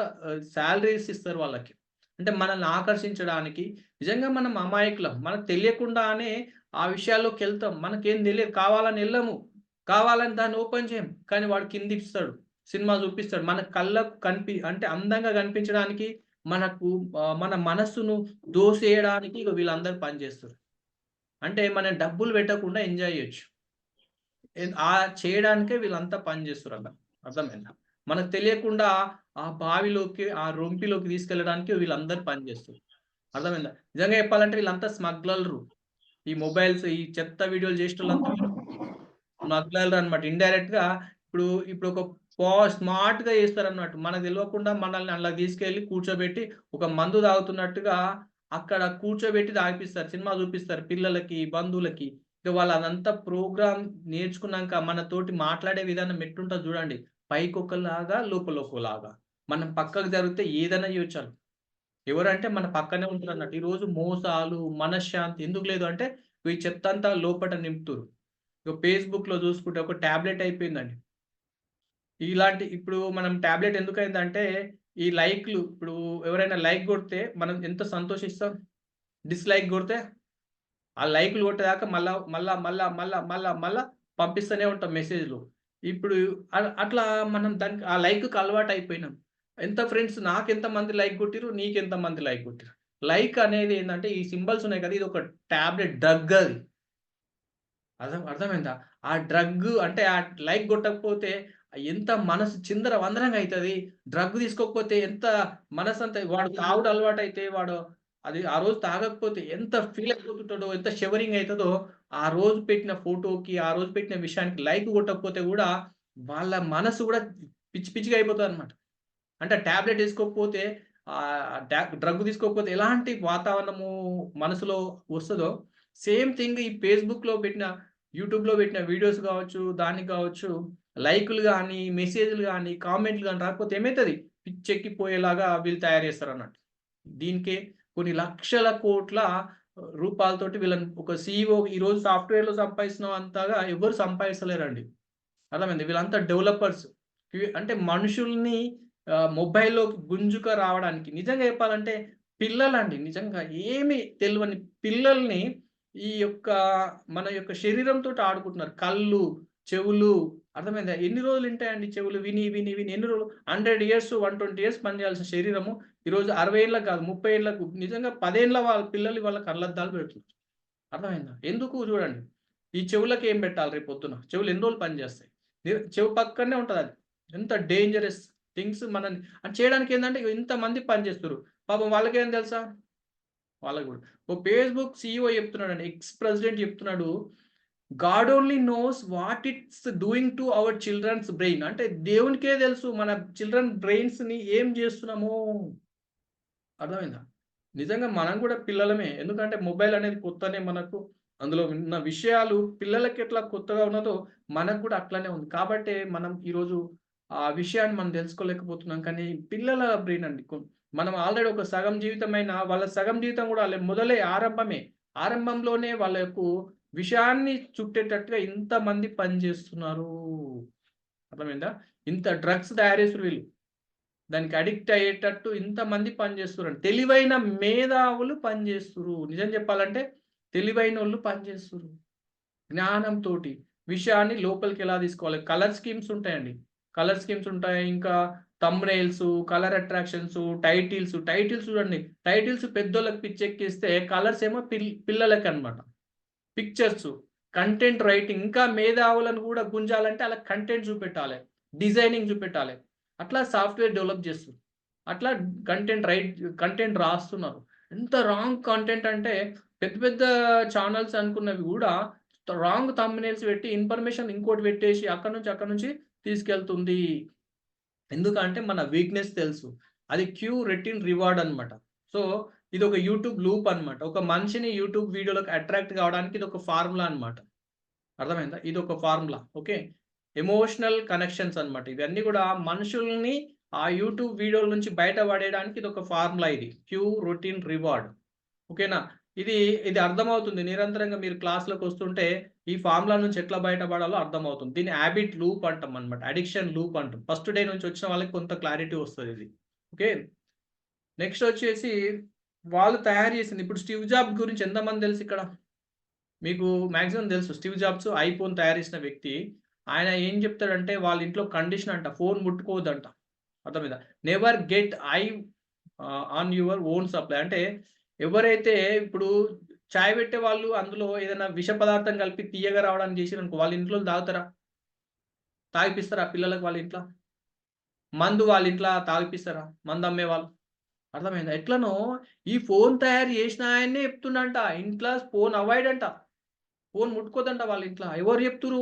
సాలరీస్ ఇస్తారు వాళ్ళకి. అంటే మనల్ని ఆకర్షించడానికి. నిజంగా మనం అమాయకులం. మనకు తెలియకుండానే ఆ విషయాల్లోకెళ్తాం. మనకేం తెలీదు. కావాలని ఎళ్ళము. కావాలని దాన్ని ఓపెన్ చేయం. కానీ వాడు కిందిస్తాడు. సినిమా చూపిస్తాడు. మన కళ్ళకు అంటే అందంగా కనిపించడానికి మనకు మన మనస్సును దోసేయడానికి ఇగ వీళ్ళందరూ పని చేస్తారు. అంటే మనం డబ్బులు పెట్టకుండా ఎంజాయ్ చేయొచ్చు. చేయడానికే వీళ్ళంతా పని చేస్తుర్రక్కడ. అర్థమైందా? మనకు తెలియకుండా ఆ బావిలోకి, ఆ రొంపిలోకి తీసుకెళ్ళడానికి వీళ్ళందరూ పని చేస్తుర్రు. అర్థమైందా? నిజంగా చెప్పాలంటే వీళ్ళంతా స్మగ్లర్లు. ఈ మొబైల్స్, ఈ చెత్త వీడియోలు చేసేటోళ్ళంతా స్మగ్లర్లు అన్నమాట. ఇండైరెక్ట్‌గా ఇప్పుడు ఒక స్మార్ట్‌గా చేస్తారన్నట్టు. మనకు తెలవకుండా మనల్ని అందులో తీసుకెళ్ళి కూర్చోబెట్టి ఒక మందు తాగుతున్నట్టుగా అక్కడ కూర్చోబెట్టి తాగిపిస్తారు. సినిమా చూపిస్తారు పిల్లలకి, బంధువులకి. ఇక వాళ్ళు అదంతా ప్రోగ్రామ్ నేర్చుకున్నాక మనతోటి మాట్లాడే విధానం ఎట్టుంటదో చూడండి. పైకొకలాగా, లోపలొకలాగా. మనం పక్కకు జరిగితే ఏదైనా చేయొచ్చు. ఎవరంటే మన పక్కనే ఉంటున్నారన్నట్టు. ఈరోజు మోసాలు, మనశ్శాంతి ఎందుకు లేదు అంటే ఈ చెత్తంతా లోపట నింపుతుర్రు. ఇగ ఫేస్‌బుక్‌లో చూసుకుంటే ఒక టాబ్లెట్ అయిపోయిందండి. ఇప్పుడు మనం టాబ్లెట్ ఎందుకయిందంటే ఈ లైక్‌లు ఇప్పుడు ఎవరైనా లైక్ కొడితే మనం ఎంత సంతోషిస్తాం. డిస్‌లైక్ కొడితే ఆ లైక్‌లు కొట్టేదాకా మళ్ళా పంపిస్తూనే ఉంటాం మెసేజ్‌లు. ఇప్పుడు అట్లా మనం దానికి ఆ లైక్‌కి అలవాటయిపోయినాం. నాకెంత మంది లైక్ కొట్టిర్రు, నీకెంత మంది లైక్ కొట్టిర్రు. లైక్ అనేది ఏందంటే ఈ సింబల్స్ ఉన్నాయి కదా! ఇదొక టాబ్లెట్ డ్రగ్ అది. అర్థమైందా? ఆ డ్రగ్ అంటే ఆ లైక్ కొట్టకపోతే ఎంత మనసు చిందరవందరంగా అయితది. డ్రగ్ తీసుకోకపోతే ఎంత మనసంతా వాడు తాగుడు అలవాటైతే అది ఆ రోజు తాగకపోతే ఎంత ఫీల్ అయిపోతుంటాడో, ఎంత షివరింగ్ అయితదో, ఆ రోజు పెట్టిన ఫోటోకి, ఆ రోజు పెట్టిన విషయానికి లైక్ కొట్టకపోతే గూడా వాళ్ళ మనసు గూడా పిచ్చి పిచ్చిగా అయిపోతదనమాట. అంటే టాబ్లెట్ ఏసుకోకపోతే డ్రగ్ తీసుకోకపోతే ఎలాంటి వాతావరణము మనసులో వస్తదో, సేమ్ థింగ్ ఈ ఫేస్‌బుక్‌లో పెట్టిన, యూట్యూబ్‌లో పెట్టిన వీడియోస్ గావచ్చు, దానికి గావచ్చు, లైకులు గాని, మెసేజ్‌లు గాని, కామెంట్‌లు గాని రాకపోతే ఏమైతది? పిచ్చెక్కిపోయేలాగా వీళ్ళు తయారు చేస్తారన్నట్టు. దీనికే కొన్ని లక్షల కోట్ల రూపాయలతోటి వీళ్ళని ఒక సీఈఓ ఈరోజు సాఫ్ట్‌వేర్‌లో సంపాదిస్తున్నంతగా ఎవ్వరు సంపాదిస్తలేరండి. అర్థమైందా? వీళ్ళంతా డెవలపర్స్. అంటే మనుషుల్ని మొబైల్‌లోకి గుంజుక రావడానికి నిజంగా చెప్పాలంటే పిల్లలండి నిజంగా ఏమి తెలవని పిల్లల్ని ఈ యొక్క మన యొక్క శరీరంతోటి ఆడుకుంటున్నారు. కళ్ళు, చెవులు అర్థమైందా? ఎన్ని రోజులు ఉంటాయండి చెవులు విని ఎన్ని రోజులు 100 ఇయర్స్, 120 ఇయర్స్ పనిచేయాల్సిన శరీరము ఈరోజు 60 ఏళ్ళకి కాదు 30 ఏళ్ళకు నిజంగా 10 ఏళ్ల వాళ్ళ పిల్లలు వాళ్ళ కళ్ళద్దాలు పెడుతున్నారు. అర్థమైందా? ఎందుకు చూడండి. ఈ చెవులకి ఏం పెట్టాలి రేపొద్దున? చెవులు ఎన్ని రోజులు పనిచేస్తాయి? చెవు పక్కనే ఉంటదది. ఎంత డేంజరస్ థింగ్స్ మనల్ని అది చేయడానికి ఏందంటే ఇంతమంది పని చేస్తుర్రు. పాపం వాళ్ళకేం తెలుసా? వాళ్ళకి గూడా. ఓ ఫేస్‌బుక్ సీఈఓ చెప్తున్నాడండి. ఎక్స్ ప్రెసిడెంట్ చెప్తున్నాడు. God only knows what it's doing to our children's brain. అంటే దేవునికే తెలుసు మన చిల్డ్రన్ బ్రెయిన్స్‌ని ఏం చేస్తున్నామో. అర్థమైందా? నిజంగా మనం గూడా పిల్లలమే. ఎందుకంటే మొబైల్ అనేది కొత్తనే మనకు. అందులో ఉన్న విషయాలు పిల్లలకి ఎట్లా కొత్తగా ఉన్నదో మనకు గూడా అట్లనే ఉంది. కాబట్టే మనం ఈరోజు ఆ విషయాన్ని మనం తెలుసుకోలేకపోతున్నాం. కానీ పిల్లల బ్రెయిన్ అండి. మనం ఆల్రెడీ ఒక సగం జీవితమైన వాళ్ళ సగం జీవితం గూడా మొదలే ఆరంభమే. ఆరంభంలోనే వాళ్ళకు విషయాన్ని చుట్టేటట్టుగా ఇంతమంది పని జేస్తున్నారు. అర్థమైందా? ఇంత డ్రగ్స్ తయారు చేస్తుర్రు వీళ్ళు. దానికి అడిక్ట్ అయ్యేటట్టు ఇంతమంది పనిచేస్తుర్రండి. తెలివైన మేధావులు పనిచేస్తుర్రు. నిజం చెప్పాలంటే తెలివైనోళ్ళు పనిచేస్తుర్రు. జ్ఞానంతోటి విషయాన్ని లోపలికి ఎలా తీసుకోవాలి. కలర్ స్కీమ్స్ ఉంటాయండి. కలర్ స్కీమ్స్ ఉంటాయి. ఇంకా థంబ్‌నెయిల్స్, కలర్ అట్రాక్షన్స్, టైటిల్స్ చూడండి. టైటిల్స్ పెద్దోళ్ళకి పిచ్చెక్కిస్తే కలర్స్ ఏమో పిల్లలకనమాట. పిక్చర్స్, కంటెంట్ రైటింగ్ ఇంకా మేధావులను కూడా గుంజాలంటే ఆళ్ళకి కంటెంట్ చూపెట్టాలి. డిజైనింగ్ చూపెట్టాలి. అట్లా సాఫ్ట్‌వేర్ డెవలప్ చేస్తుర్రు. అట్లా కంటెంట్ రాస్తున్నారు. ఎంత రాంగ్ కంటెంట్ అంటే పెద్ద పెద్ద ఛానెల్స్ అనుకున్నవి గూడా రాంగ్ థంబ్‌నెయిల్స్ పెట్టి ఇన్ఫర్మేషన్ ఇంకోటి పెట్టేసి అక్కడి నుంచి తీసుకెళ్తుంది. ఎందుకంటే మన వీక్‌నెస్ తెలుసు. అది క్యూ రెటిన్ రివార్డ్ అన్నమాట. సో, ఇదొక యూట్యూబ్ లూప్ అన్నమాట. ఒక మనిషిని యూట్యూబ్ వీడియోలోకి అట్రాక్ట్ కావడానికి ఇదొక ఫార్ములా అన్నమాట. అర్థమైందా? ఇదొక ఫార్ములా. ఓకే. ఎమోషనల్ కనెక్షన్స్ అన్నమాట. ఇవన్నీ కూడా మనుషుల్ని ఆ యూట్యూబ్ వీడియోల నుంచి బయట పడేయడానికి ఇదొక ఫార్ములా ఇది. Cue routine reward. ఓకేనా? ఇది ఇది అర్థమవుతుంది. నిరంతరంగా మీరు క్లాస్‌లోకొస్తుంటే ఈ ఫార్ములా నుంచి ఎట్లా బయటపడాలో అర్థమవుతుంది. దీన్ని హాబిట్ లూప్ అంటామన్నమాట. అడిక్షన్ లూప్ అంటాం. ఫస్ట్ డే నుంచి వచ్చిన వాళ్ళకి కొంత క్లారిటీ వస్తదిది. ఓకే. నెక్స్ట్ వచ్చేసి వాళ్ళు తయారు చేసింది. ఇప్పుడు స్టీవ్ జాబ్స్ గురించి ఎంతమంది తెలుసిక్కడ? మీకు మాక్సిమం తెలుసు. స్టీవ్ జాబ్స్ ఐఫోన్ తయారు చేసిన వ్యక్తి. ఆయన ఏం చెప్తాడంటే వాళ్ళ ఇంట్లో కండిషన్ అంట. ఫోన్ ముట్టుకోవద్దంట. అర్థమైందా? Never get on your own supply. అంటే ఎవరైతే ఇప్పుడు చాయ్ పెట్టే వాళ్ళు అందులో ఏదైనా విష పదార్థం కలిపి తియ్యగా రావడానికి చేసిరనుకో వాళ్ళ ఇంట్లో తాగుతారా? తాగిపిస్తారా పిల్లలకి వాళ్ళ ఇంట్ల? మందు వాళ్ళ ఇంట్ల తాగిపిస్తారా? మందు అమ్మేవాళ్ళు? అర్థమైందా? ఎట్లనో ఈ ఫోన్ తయారు చేసిన ఆయన్నే చెప్తుండంట. ఇంట్ల ఫోన్ అవాయిడ్ అంట. ఫోన్ ముట్టుకోదంట వాళ్ళ ఇంట్ల. ఎవరు చెప్తుర్రు?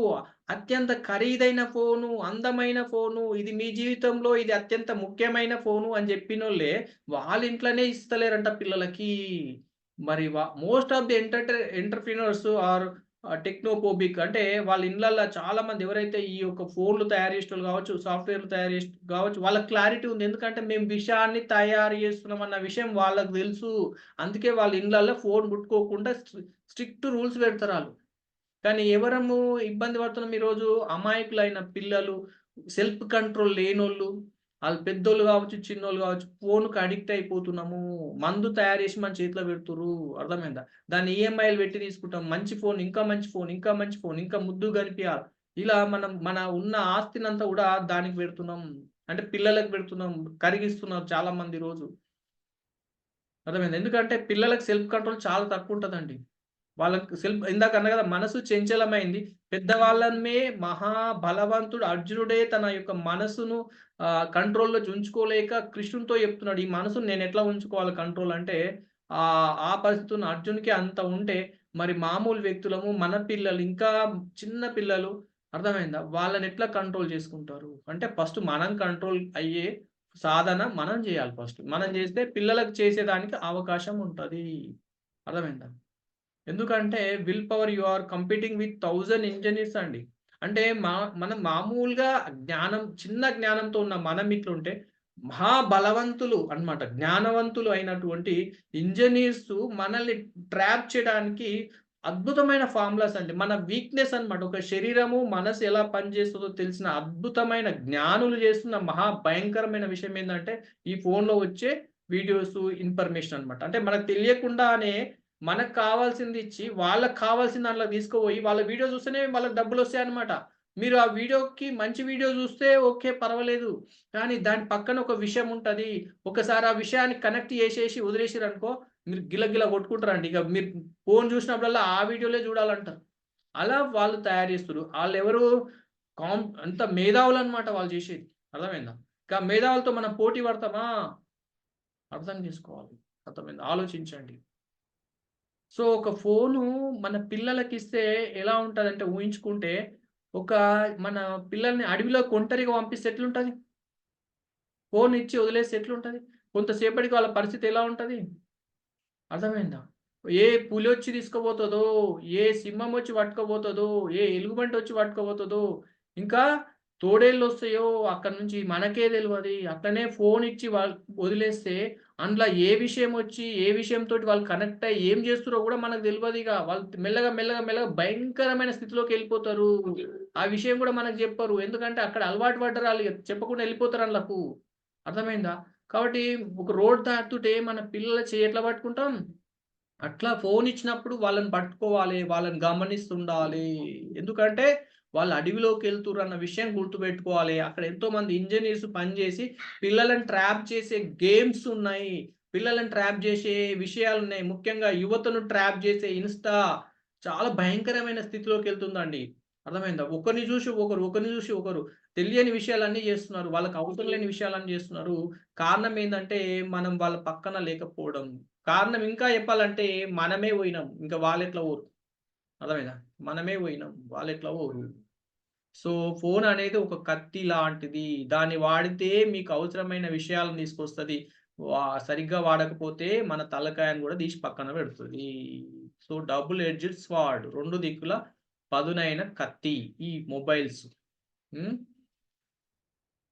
అత్యంత ఖరీదైన ఫోను, అందమైన ఫోను, ఇది మీ జీవితంలో ఇది అత్యంత ముఖ్యమైన ఫోను అని చెప్పినోళ్ళే వాళ్ళ ఇంట్లోనే ఇస్తలేరంట పిల్లలకి. మరి most of the entrepreneurs are technophobic అంటే వాళ్ళ ఇండ్లల్ల చాలా మంది ఎవరైతే ఈ యొక్క ఫోన్‌లు తయారు చేసేటోళ్ళు కావచ్చు, సాఫ్ట్‌వేర్‌లు తయారు చేసి కావచ్చు, వాళ్ళకి క్లారిటీ ఉంది. ఎందుకంటే మేము విషయాన్ని తయారు చేస్తున్నాం అన్న విషయం వాళ్ళకి తెలుసు. అందుకే వాళ్ళ ఇండ్లల్ల ఫోన్ ముట్టుకోకుండా స్ట్రిక్ట్ రూల్స్ పెడతారాళ్ళు. కానీ ఎవరము ఇబ్బంది పడుతున్నాం ఈరోజు? అమాయకులైన పిల్లలు, సెల్ఫ్ కంట్రోల్ లేనోళ్ళు, ఆళ్ళు పెద్దోళ్ళు గావచ్చు, చిన్నోళ్ళు గావచ్చు, ఫోన్‌కి అడిక్ట్ అయిపోతున్నాము. మందు తయారు చేసి మన చేతిలో పెడుతుర్రు. అర్థమైందా? దాన్ని ఈఎంఐలు పెట్టి తీసుకుంటాం. మంచి ఫోన్, ఇంకా మంచి ఫోన్, ఇంకా మంచి ఫోన్, ఇంకా ముద్దుగా కనిపియాలి. ఇలా మనం మన ఉన్న ఆస్తినంతా గూడా దానికి పెడుతున్నాం. అంటే పిల్లలకి పెడుతున్నాం. కరిగిస్తున్నారు చాలా మంది ఈరోజు. అర్థమైందా? ఎందుకంటే పిల్లలకి సెల్ఫ్ కంట్రోల్ చాలా తక్కువుంటదండి. వాళ్ళకి ఇందాక అన్నా గదా! మనసు చంచలమైంది. పెద్దవాళ్ళమే మహా బలవంతుడు అర్జునుడే తన యొక్క మనసును కంట్రోల్‌లో ఉంచుకోలేక కృష్ణునితో చెప్తున్నాడు. ఈ మనసుని నేనెట్లా ఉంచుకోవాలి కంట్రోల్ అంటే ఆ పరిస్థితి ఉన్న అర్జున్‌కి అంత ఉంటే మరి మామూలు వ్యక్తులము మన పిల్లలు ఇంకా చిన్న పిల్లలు అర్థమైందా? వాళ్ళనెట్లా కంట్రోల్ చేసుకుంటారు? అంటే ఫస్ట్ మనం కంట్రోల్ అయ్యే సాధన మనం జేయాలి ఫస్ట్. మనం జేస్తే పిల్లలకు చేసేదానికి అవకాశం ఉంటది. అర్థమైందా? ఎందుకంటే will power you are competing with 1000 engineers అండి. అంటే మనం మామూలుగా చిన్న జ్ఞానంతో ఉన్న మనం ఇట్లుంటే, మహా బలవంతులు అన్నమాట. జ్ఞానవంతులు అయినటువంటి ఇంజినీర్స్ మనల్ని ట్రాప్ చేయడానికి అద్భుతమైన ఫార్ములాస్ అండి. మన వీక్‌నెస్ అన్నమాట. ఒక శరీరము, మనసు ఎలా పనిచేస్తదో తెలిసిన అద్భుతమైన జ్ఞానులు చేస్తున్న మహా భయంకరమైన విషయం ఏందంటే, ఈ ఫోన్‌లో వచ్చే వీడియోసు, ఇన్ఫర్మేషన్ అన్నమాట. అంటే మనకు తెలియకుండానే మనకు కావాల్సింది ఇచ్చి, వాళ్ళకి కావాల్సిన దాంట్లో తీసుకుపోయి, వాళ్ళ వీడియో చూస్తేనే వాళ్ళకి డబ్బులొస్తాయన్నమాట. మీరు ఆ వీడియోకి మంచి వీడియో చూస్తే ఓకే. పర్వాలేదు. కానీ దాని పక్కన ఒక విషయం ఉంటది. ఒకసారి ఆ విషయాన్ని కనెక్ట్ చేసేసి వదిలేసిర్రనుకో, మీరు గిలగిల కొట్టుకుంటారండి. ఇక మీరు ఫోను చూసినప్పుడల్లా ఆ వీడియోలే చూడాలంటారు. అలా వాళ్ళు తయారు చేస్తుర్రు. ఆళ్ళెవరు అంత మేధావులన్నమాట వాళ్ళు చేసేది. అర్థమైందా? ఇక మేధావులతో మనం పోటీ పడతామా? అర్థం చేసుకోవాలి. అర్థమైందా? ఆలోచించండి. సో, ఒక ఫోను మన పిల్లలకిస్తే ఎలా ఉంటదంటే ఊహించుకుంటే, ఒక మన పిల్లల్ని అడవిలోకి ఒంటరిగా పంపిస్తే ఎట్లుంటది? ఫోనిచ్చి వదిలేస్తే ఎట్లుంటది? కొంతసేపటికి వాళ్ళ పరిస్థితి ఎలా ఉంటది? అర్థమైందా? ఏ పులొచ్చి తీసుకుపోతదో, ఏ సింహమొచ్చి పట్టుకపోతదో, ఏ ఎలుగుబంటొచ్చి పట్టుకపోతదో, ఇంకా తోడేళ్ళొస్తాయో అక్కడి నుంచి మనకే తెలవది. అట్లనే ఫోనిచ్చి వదిలేస్తే అందులో ఏ విషయమొచ్చి, ఏ విషయంతోటి వాళ్ళు కనెక్ట్ అయ్యి ఏం చేస్తుర్రో గూడా మనకు తెలవదిగ. వాళ్ళు మెల్లగా భయంకరమైన స్థితిలోకెళ్ళిపోతారు. ఆ విషయం గూడా మనకు చెప్పరు. ఎందుకంటే అక్కడ అలవాటు పడ్డరాళ్ళు చెప్పకుండా ఎళ్ళిపోతారు అందులకు. అర్థమైందా? కాబట్టి ఒక రోడ్ దాటుతుంటే మన పిల్లల చెయ్యి ఎట్లా పట్టుకుంటాం? అట్లా ఫోనిచ్చినప్పుడు వాళ్ళని పట్టుకోవాలి. వాళ్ళని గమనిస్తుండాలి. ఎందుకంటే వాళ్ళు అడవిలోకి వెళ్తుర్రు అన్న విషయం గుర్తుపెట్టుకోవాలి. అక్కడ ఎంతోమంది ఇంజినీర్స్ పనిచేసి పిల్లలను ట్రాప్ చేసే గేమ్స్ ఉన్నాయి. పిల్లలను ట్రాప్ చేసే విషయాలున్నాయి. ముఖ్యంగా యువతను ట్రాప్ చేసే ఇన్‌స్టా చాలా భయంకరమైన స్థితిలోకెళ్తుందండి. అర్థమైందా? ఒకరిని చూసి ఒకరు, ఒకరిని చూసి ఒకరు తెలియని విషయాలన్నీ చేస్తున్నారు. వాళ్ళకి అవసరం లేని విషయాలన్నీ చేస్తున్నారు. కారణం ఏందంటే మనం వాళ్ళ పక్కన లేకపోవడం. కారణం ఇంకా చెప్పాలంటే మనమే పోయినాం. ఇంకా వాళ్ళెట్లా పోరు. అర్థమైందా? మనమే పోయినాం. వాళ్ళెట్లా పోరు. సో, ఫోన్ అనేది ఒక కత్తి లాంటిది. దాన్ని వాడితే మీకు అవసరమైన విషయాలను తీసుకొస్తది. సరిగ్గా వాడకపోతే మన తలకాయని గూడా తీసి పక్కన పెడుతది. సో, డబుల్ ఎడ్జ్డ్ స్వార్డ్ 2 దిక్కుల పదునైన కత్తి ఈ మొబైల్స్. హ్మ్.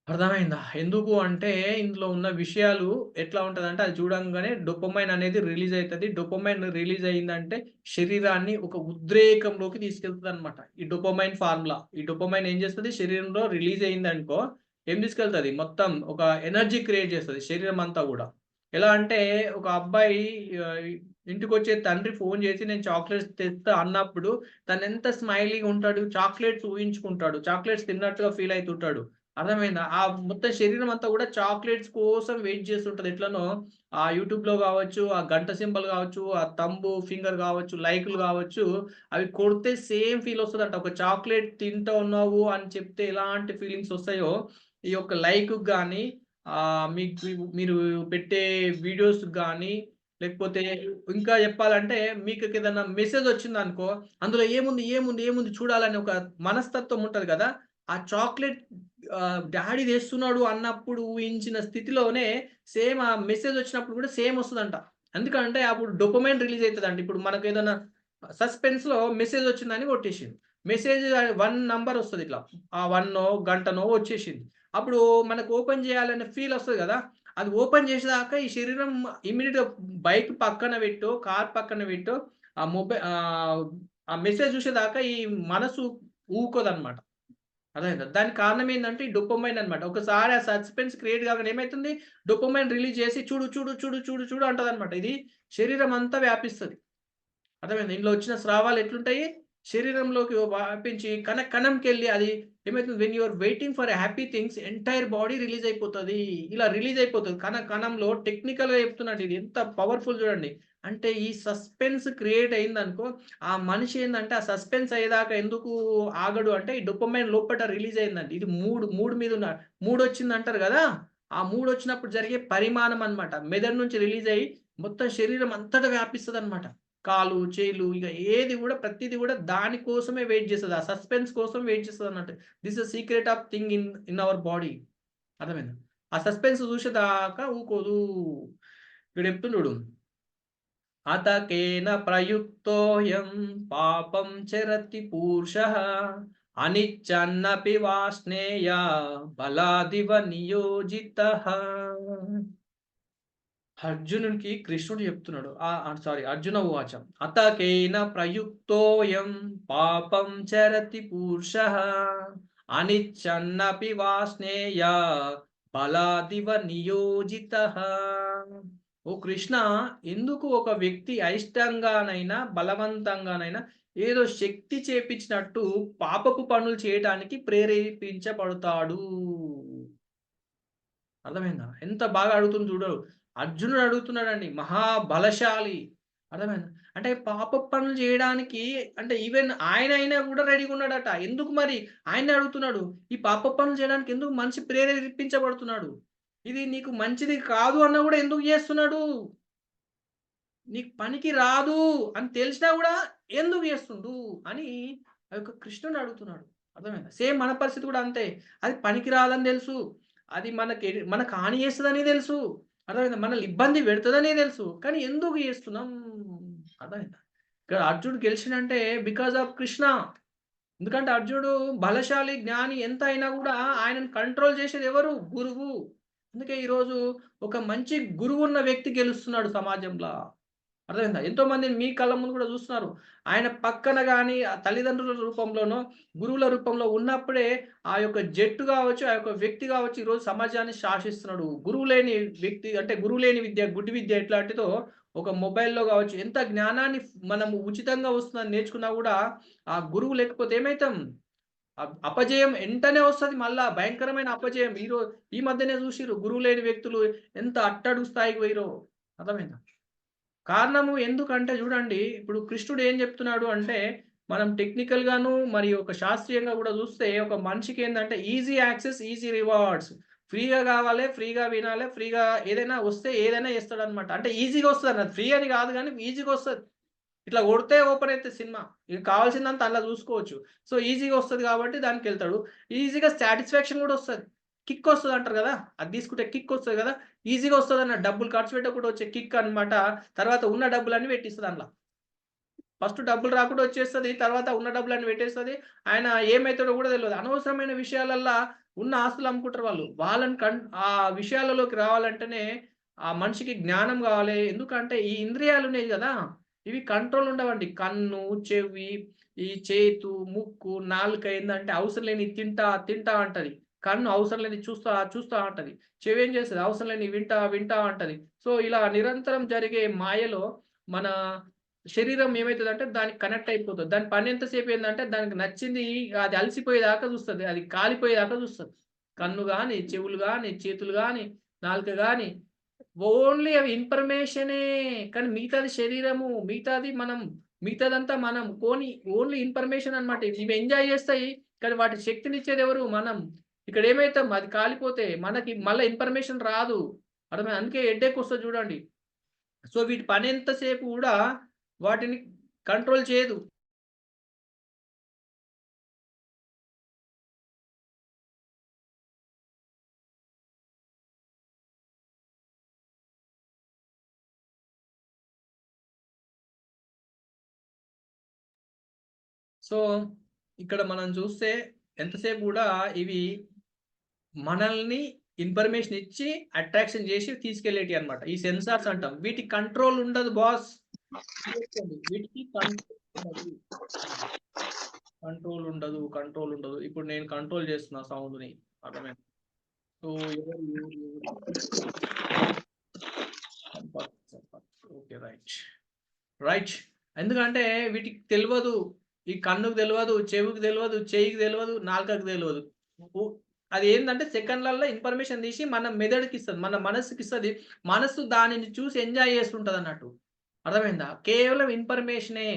అర్థమైందా? ఎందుకు అంటే ఇందులో ఉన్న విషయాలు ఎట్లా ఉంటదంటే అది చూడంగానే డోపమైన్ అనేది రిలీజ్ అయితది. డోపమైన్ రిలీజ్ అయిందంటే శరీరాన్ని ఒక ఉద్రేకంలోకి తీసుకెళ్తదనమాట. ఈ డోపమైన్ ఫార్ములా. ఈ డోపమైన్ ఏం చేస్తది శరీరంలో రిలీజ్ అయిందనుకో ఏం తీసుకెళ్తది మొత్తం ఒక ఎనర్జీ క్రియేట్ చేస్తది శరీరం అంతా గూడా. ఎలా అంటే ఒక అబ్బాయి ఆహ్, ఇంటికొచ్చే తండ్రి ఫోన్ చేసి నేను చాక్లేట్స్ తెస్తా అన్నప్పుడు తనెంత స్మైలీగా ఉంటాడు. చాక్లేట్స్ ఊహించుకుంటాడు. చాక్లేట్స్ తిన్నట్టుగా ఫీల్ అయితుంటాడు. అర్థమైందా? ఆ మొత్తం శరీరం అంతా గూడా చాక్లేట్స్ కోసం వెయిట్ చేస్తుంటది. ఎట్లనో ఆ యూట్యూబ్‌లో గావచ్చు, ఆ గంట సింబల్ గావచ్చు, ఆ థంబ్, ఫింగర్ గావచ్చు, లైకులు గావచ్చు, అవి కొడితే సేమ్ ఫీల్ ఒస్తదంట. ఒక చాక్లేట్ తింటా ఉన్నావు అని చెప్తే ఎలాంటి ఫీలింగ్స్ ఒస్తాయో, ఈ యొక్క లైక్‌కి గాని, మీకు మీరు పెట్టే వీడియోస్‌కి గాని, లేకపోతే ఇంకా చెప్పాలంటే మీకేదన్నా మెసేజ్ ఒచ్చిందనుకో, అందులో ఏముంది, ఏముంది, ఏముంది చూడాలని ఒక మనస్తత్వం ఉంటది గదా! ఆ చాక్లేట్ డాడీ తెస్తున్నాడు అన్నప్పుడు ఊహించిన స్థితిలోనే సేమ్ ఆ మెసేజ్ వచ్చినప్పుడు కూడా సేమ్ వస్తదంట. ఎందుకంటే అప్పుడు డోపమైన్ రిలీజ్ అయితదంట. ఇప్పుడు మనకేదైనా సస్పెన్స్‌లో మెసేజ్ వచ్చిందని కొట్టేసిండు. మెసేజ్ 1 నంబర్ వస్తది ఇట్లా. ఆ 1 గంటనో వచ్చేసింది. అప్పుడు మనకు ఓపెన్ చేయాలనే ఫీల్ వస్తది కదా! అది ఓపెన్ చేసేదాకా ఈ శరీరం ఇమ్మీడియేట్‌గా బైక్ పక్కన పెట్టో, కార్ పక్కన పెట్టో ఆ మెసేజ్ చూసేదాకా ఈ మనసు ఊకోదన్నమాట. అర్థమైందా? దానికి కారణం ఏందంటే ఈ డోపమైన్ అన్నమాట. ఒకసారి ఆ సస్పెన్స్ క్రియేట్ కాగానే ఏమైతుంది? డోపమైన్ రిలీజ్ చేసి చూడు, చూడు, చూడు, చూడు, చూడు అంటదన్నమాట. ఇది శరీరం అంతా వ్యాపిస్తది. అర్థమైందా? ఇందులో వచ్చిన స్రావాలు ఎట్లుంటాయి? శరీరంలోకి వ్యాపించి కణంకెళ్ళి అది ఏమైతుంది? When you are waiting for happy things entire body release అయిపోతది. ఇలా రిలీజ్ అయిపోతది. కణంలో టెక్నికల్‌గా చెప్తున్నాడు ఇది ఎంత పవర్‌ఫుల్ చూడండి. అంటే ఈ సస్పెన్స్ క్రియేట్ అయిందనుకో, ఆ మనిషి ఏందంటే ఆ సస్పెన్స్ అయ్యేదాకా ఎందుకు ఆగడు అంటే ఈ డోపమైన్ లోపట రిలీజ్ అయిందండి. ఇది మూడ్ మీద ఉన్న మూడొచ్చిందంటారు గదా! ఆ మూడొచ్చినప్పుడు జరిగే పరిమాణం అన్నమాట. మెదడు నుంచి రిలీజ్ అయ్యి మొత్తం శరీరం అంతటా వ్యాపిస్తదన్నమాట. కాలు, చేయిలు ఇగ ఏది గూడా ప్రతీది గూడా దాని కోసమే వెయిట్ జేస్తది. ఆ సస్పెన్స్ కోసం వెయిట్ చేస్తదన్నట్టు. This is secret of thing in our body. అర్థమైందా? ఆ సస్పెన్స్ జూసేదాకా ఊకోదు. ఇక్కడ చెప్తుండు చూడు. అతకేన ప్రయుక్తోऽయం పాపం చరతి పూరుషः అనిచ్చన్నపి వాష్ణేయ బలాదివ నియోజితః. అర్జునునికి కృష్ణుడు చెప్తున్నాడు. సారీ అర్జున ఉవాచ. అతకేన ప్రయుక్తోయం పాపం చరతి పూరుషః అనిచ్చన్నపి వాష్ణేయ బలాదివ నియోజితః. ఓ కృష్ణ ఎందుకు ఒక వ్యక్తి అయిష్టంగానైనా, బలవంతంగానైనా ఏదో శక్తి చేపించినట్టు పాపపు పనులు చేయటానికి ప్రేరేపించబడతాడు? అర్థమైందా? ఎంత బాగా అడుగుతుండు చూడు. అర్జునుడు అడుగుతున్నాడండి. మహాబలశాలి. అర్థమైందా? అంటే పాపపు పనులు చేయడానికి అంటే ఈవెన్ ఆయనైనా కూడా రెడీగున్నాడట. ఎందుకు మరి? ఆయన్నే అడుగుతున్నాడు. ఈ పాపపు పనులు చేయడానికి ఎందుకు మనిషి ప్రేరేపించబడుతున్నాడు? ఇది నీకు మంచిది కాదు అన్నా కూడా ఎందుకు చేస్తున్నాడు? నీకు పనికి రాదు అని తెలిసినా గూడా ఎందుకు జేస్తుండు అని ఆ యొక్క కృష్ణుడిని అడుగుతున్నాడు. అర్థమైందా? సేమ్ మన పరిస్థితి గూడా అంతే. అది పనికి రాదని దెలుసు. అది మనకు హాని చేస్తదని దెలుసు. అర్థమైందా? మనల్ని ఇబ్బంది పెడతదనే దెలుసు. కానీ ఎందుకు జేస్తున్నాం? అర్థమైందా? ఇక్కడ అర్జునుడు గెలిచిండంటే బికాస్ ఆఫ్ కృష్ణ. ఎందుకంటే అర్జునుడు బలశాలి, జ్ఞాని ఎంత అయినా గూడా ఆయనను కంట్రోల్ చేసేది ఎవరు? గురువు. అందుకే ఈరోజు ఒక మంచి గురువున్న వ్యక్తి గెలుస్తున్నాడు సమాజంల. అర్థమైందా? ఎంతోమందిని మీ కళ్ళ ముందు కూడా చూస్తున్నారు. ఆయన పక్కన గాని, ఆ తల్లిదండ్రుల రూపంలోనో, గురువుల రూపంలో ఉన్నప్పుడే ఆ యొక్క జట్టు గావచ్చు, ఆ యొక్క వ్యక్తి గావచ్చు, ఈరోజు సమాజాన్ని శాసిస్తున్నాడు. గురువు లేని వ్యక్తి అంటే గురువు లేని విద్య, గుడ్డి విద్య ఎట్లాంటిదో ఒక మొబైల్‌లో గావచ్చు, ఎంత జ్ఞానాన్ని మనము ఉచితంగా వస్తుందని నేర్చుకున్నా గూడా, ఆ గురువు లేకపోతే ఏమైతాం? అపజయం వెంటనే వస్తది మళ్ళా భయంకరమైన అపజయం. ఈ మధ్యనే చూసిర్రు గురువు లేని వ్యక్తులు ఎంత అట్టడుగు స్థాయికి పోయిరో. అర్థమైందా? కారణము ఎందుకంటే చూడండి, ఇప్పుడు కృష్ణుడు ఏం చెప్తున్నాడు అంటే, మనం టెక్నికల్‌గాను మరియు ఒక శాస్త్రీయంగా కూడా చూస్తే ఒక మనిషికేందంటే ఈజీ యాక్సెస్, ఈజీ రివార్డ్స్. ఫ్రీగా కావాలి, ఫ్రీగా వినాలి, ఫ్రీగా ఏదైనా వస్తే ఏదైనా చేస్తాడన్నమాట. అంటే ఈజీగా వస్తదన్నట్టు. ఫ్రీ అని కాదు గానీ ఈజీగా వస్తది. ఇట్లా కొడితే ఓపెన్ అయితది సినిమా. ఇక కావాల్సిందంతా అందులో చూసుకోవచ్చు. సో, ఈజీగా వస్తది కాబట్టి దానికెళ్తాడు. ఈజీగా సాటిస్ఫాక్షన్ కూడా వస్తది. కిక్ వస్తదంటారు గదా! అది తీసుకుంటే కిక్ వస్తది గదా! ఈజీగా వస్తదన్నట్టు. డబ్బులు ఖర్చు పెట్టకుండా వచ్చే కిక్ అన్నమాట. తర్వాత ఉన్న డబ్బులన్నీ పెట్టిస్తది అందుల. ఫస్ట్ డబ్బులు రాకుండా వచ్చేస్తది. తర్వాత ఉన్న డబ్బులన్నీ పెట్టేస్తది. ఆయన ఏమైతాడో గూడా తెలవదు. అనవసరమైన విషయాలల్లా ఉన్న ఆస్తులు అమ్ముకుంటారు వాళ్ళు. వాళ్ళని ఆ విషయాలలోకి రావాలంటేనే ఆ మనిషికి జ్ఞానం గావాలి. ఎందుకంటే ఈ ఇంద్రియాలున్నాయి గదా! ఇవి కంట్రోల్ ఉండవండి. కన్ను, చెవి, ఈ చేతు, ముక్కు, నాలుక ఏందంటే అవసరం లేనివి తింటా, తింటా అంటది. కన్ను అవసరం లేనిది చూస్తా, చూస్తా అంటది. చెవేం చేస్తది? అవసరం లేనివి వింటా, వింటా అంటది. సో, ఇలా నిరంతరం జరిగే మాయలో మన శరీరం ఏమైతదంటే దానికి కనెక్ట్ అయిపోతది. దాని పని ఎంత సేపేందంటే దానికి నచ్చింది అది అలసిపోయేదాకా చూస్తది. అది కాలిపోయేదాకా చూస్తది. కన్ను గాని, చెవులు గాని, చేతులు గాని, నాలుక గాని ఓన్లీ అవి ఇన్ఫర్మేషనే. కానీ మిగతాది శరీరము, మిగతాదంతా మనం ఓన్లీ ఇన్ఫర్మేషన్ అన్నమాట. ఇవి ఎంజాయ్ చేస్తాయి. కానీ వాటి శక్తినిచ్చేదెవరు? మనం. ఇక్కడేమైతాం అది కాలిపోతే మనకి మళ్ళా ఇన్ఫర్మేషన్ రాదు. అర్థమైందా? అందుకే హెడ్‌ఏక్ వస్తది చూడండి. సో, వీటి పనెంత సేపు గూడా వాటిని కంట్రోల్ చేయదు. సో, ఇక్కడ మనం చూస్తే ఎంతసేపు గూడా ఇవి మనల్ని ఇన్ఫర్మేషన్ ఇచ్చి అట్రాక్షన్ జేసి తీసుకెళ్ళేటియన్నమాట. ఈ సెన్సార్స్ అంటాం. వీటికి కంట్రోల్ ఉండదు బాస్. వీటికి కంట్రోల్ ఉండదు. ఇప్పుడు నేను కంట్రోల్ చేస్తున్నా సౌండ్‌ని. అర్థమైందా? సో, ఎవరు ఓకే. రైట్. రైట్. ఎందుకంటే వీటికి తెలవదు. ఈ కన్నుకు తెలవదు, చెవుకి తెలవదు, చెయ్యికి తెలవదు, నాలుకకి తెలవదు. ఉ అదేందంటే సెకండ్‌లల్ల ఇన్ఫర్మేషన్ తీసి మన మెదడుకిస్తది. మన మనస్సుకిస్తది. మనస్సు దానిని చూసి ఎంజాయ్ చేస్తుంటదన్నట్టు. అర్థమైందా? కేవలం ఇన్ఫర్మేషనే.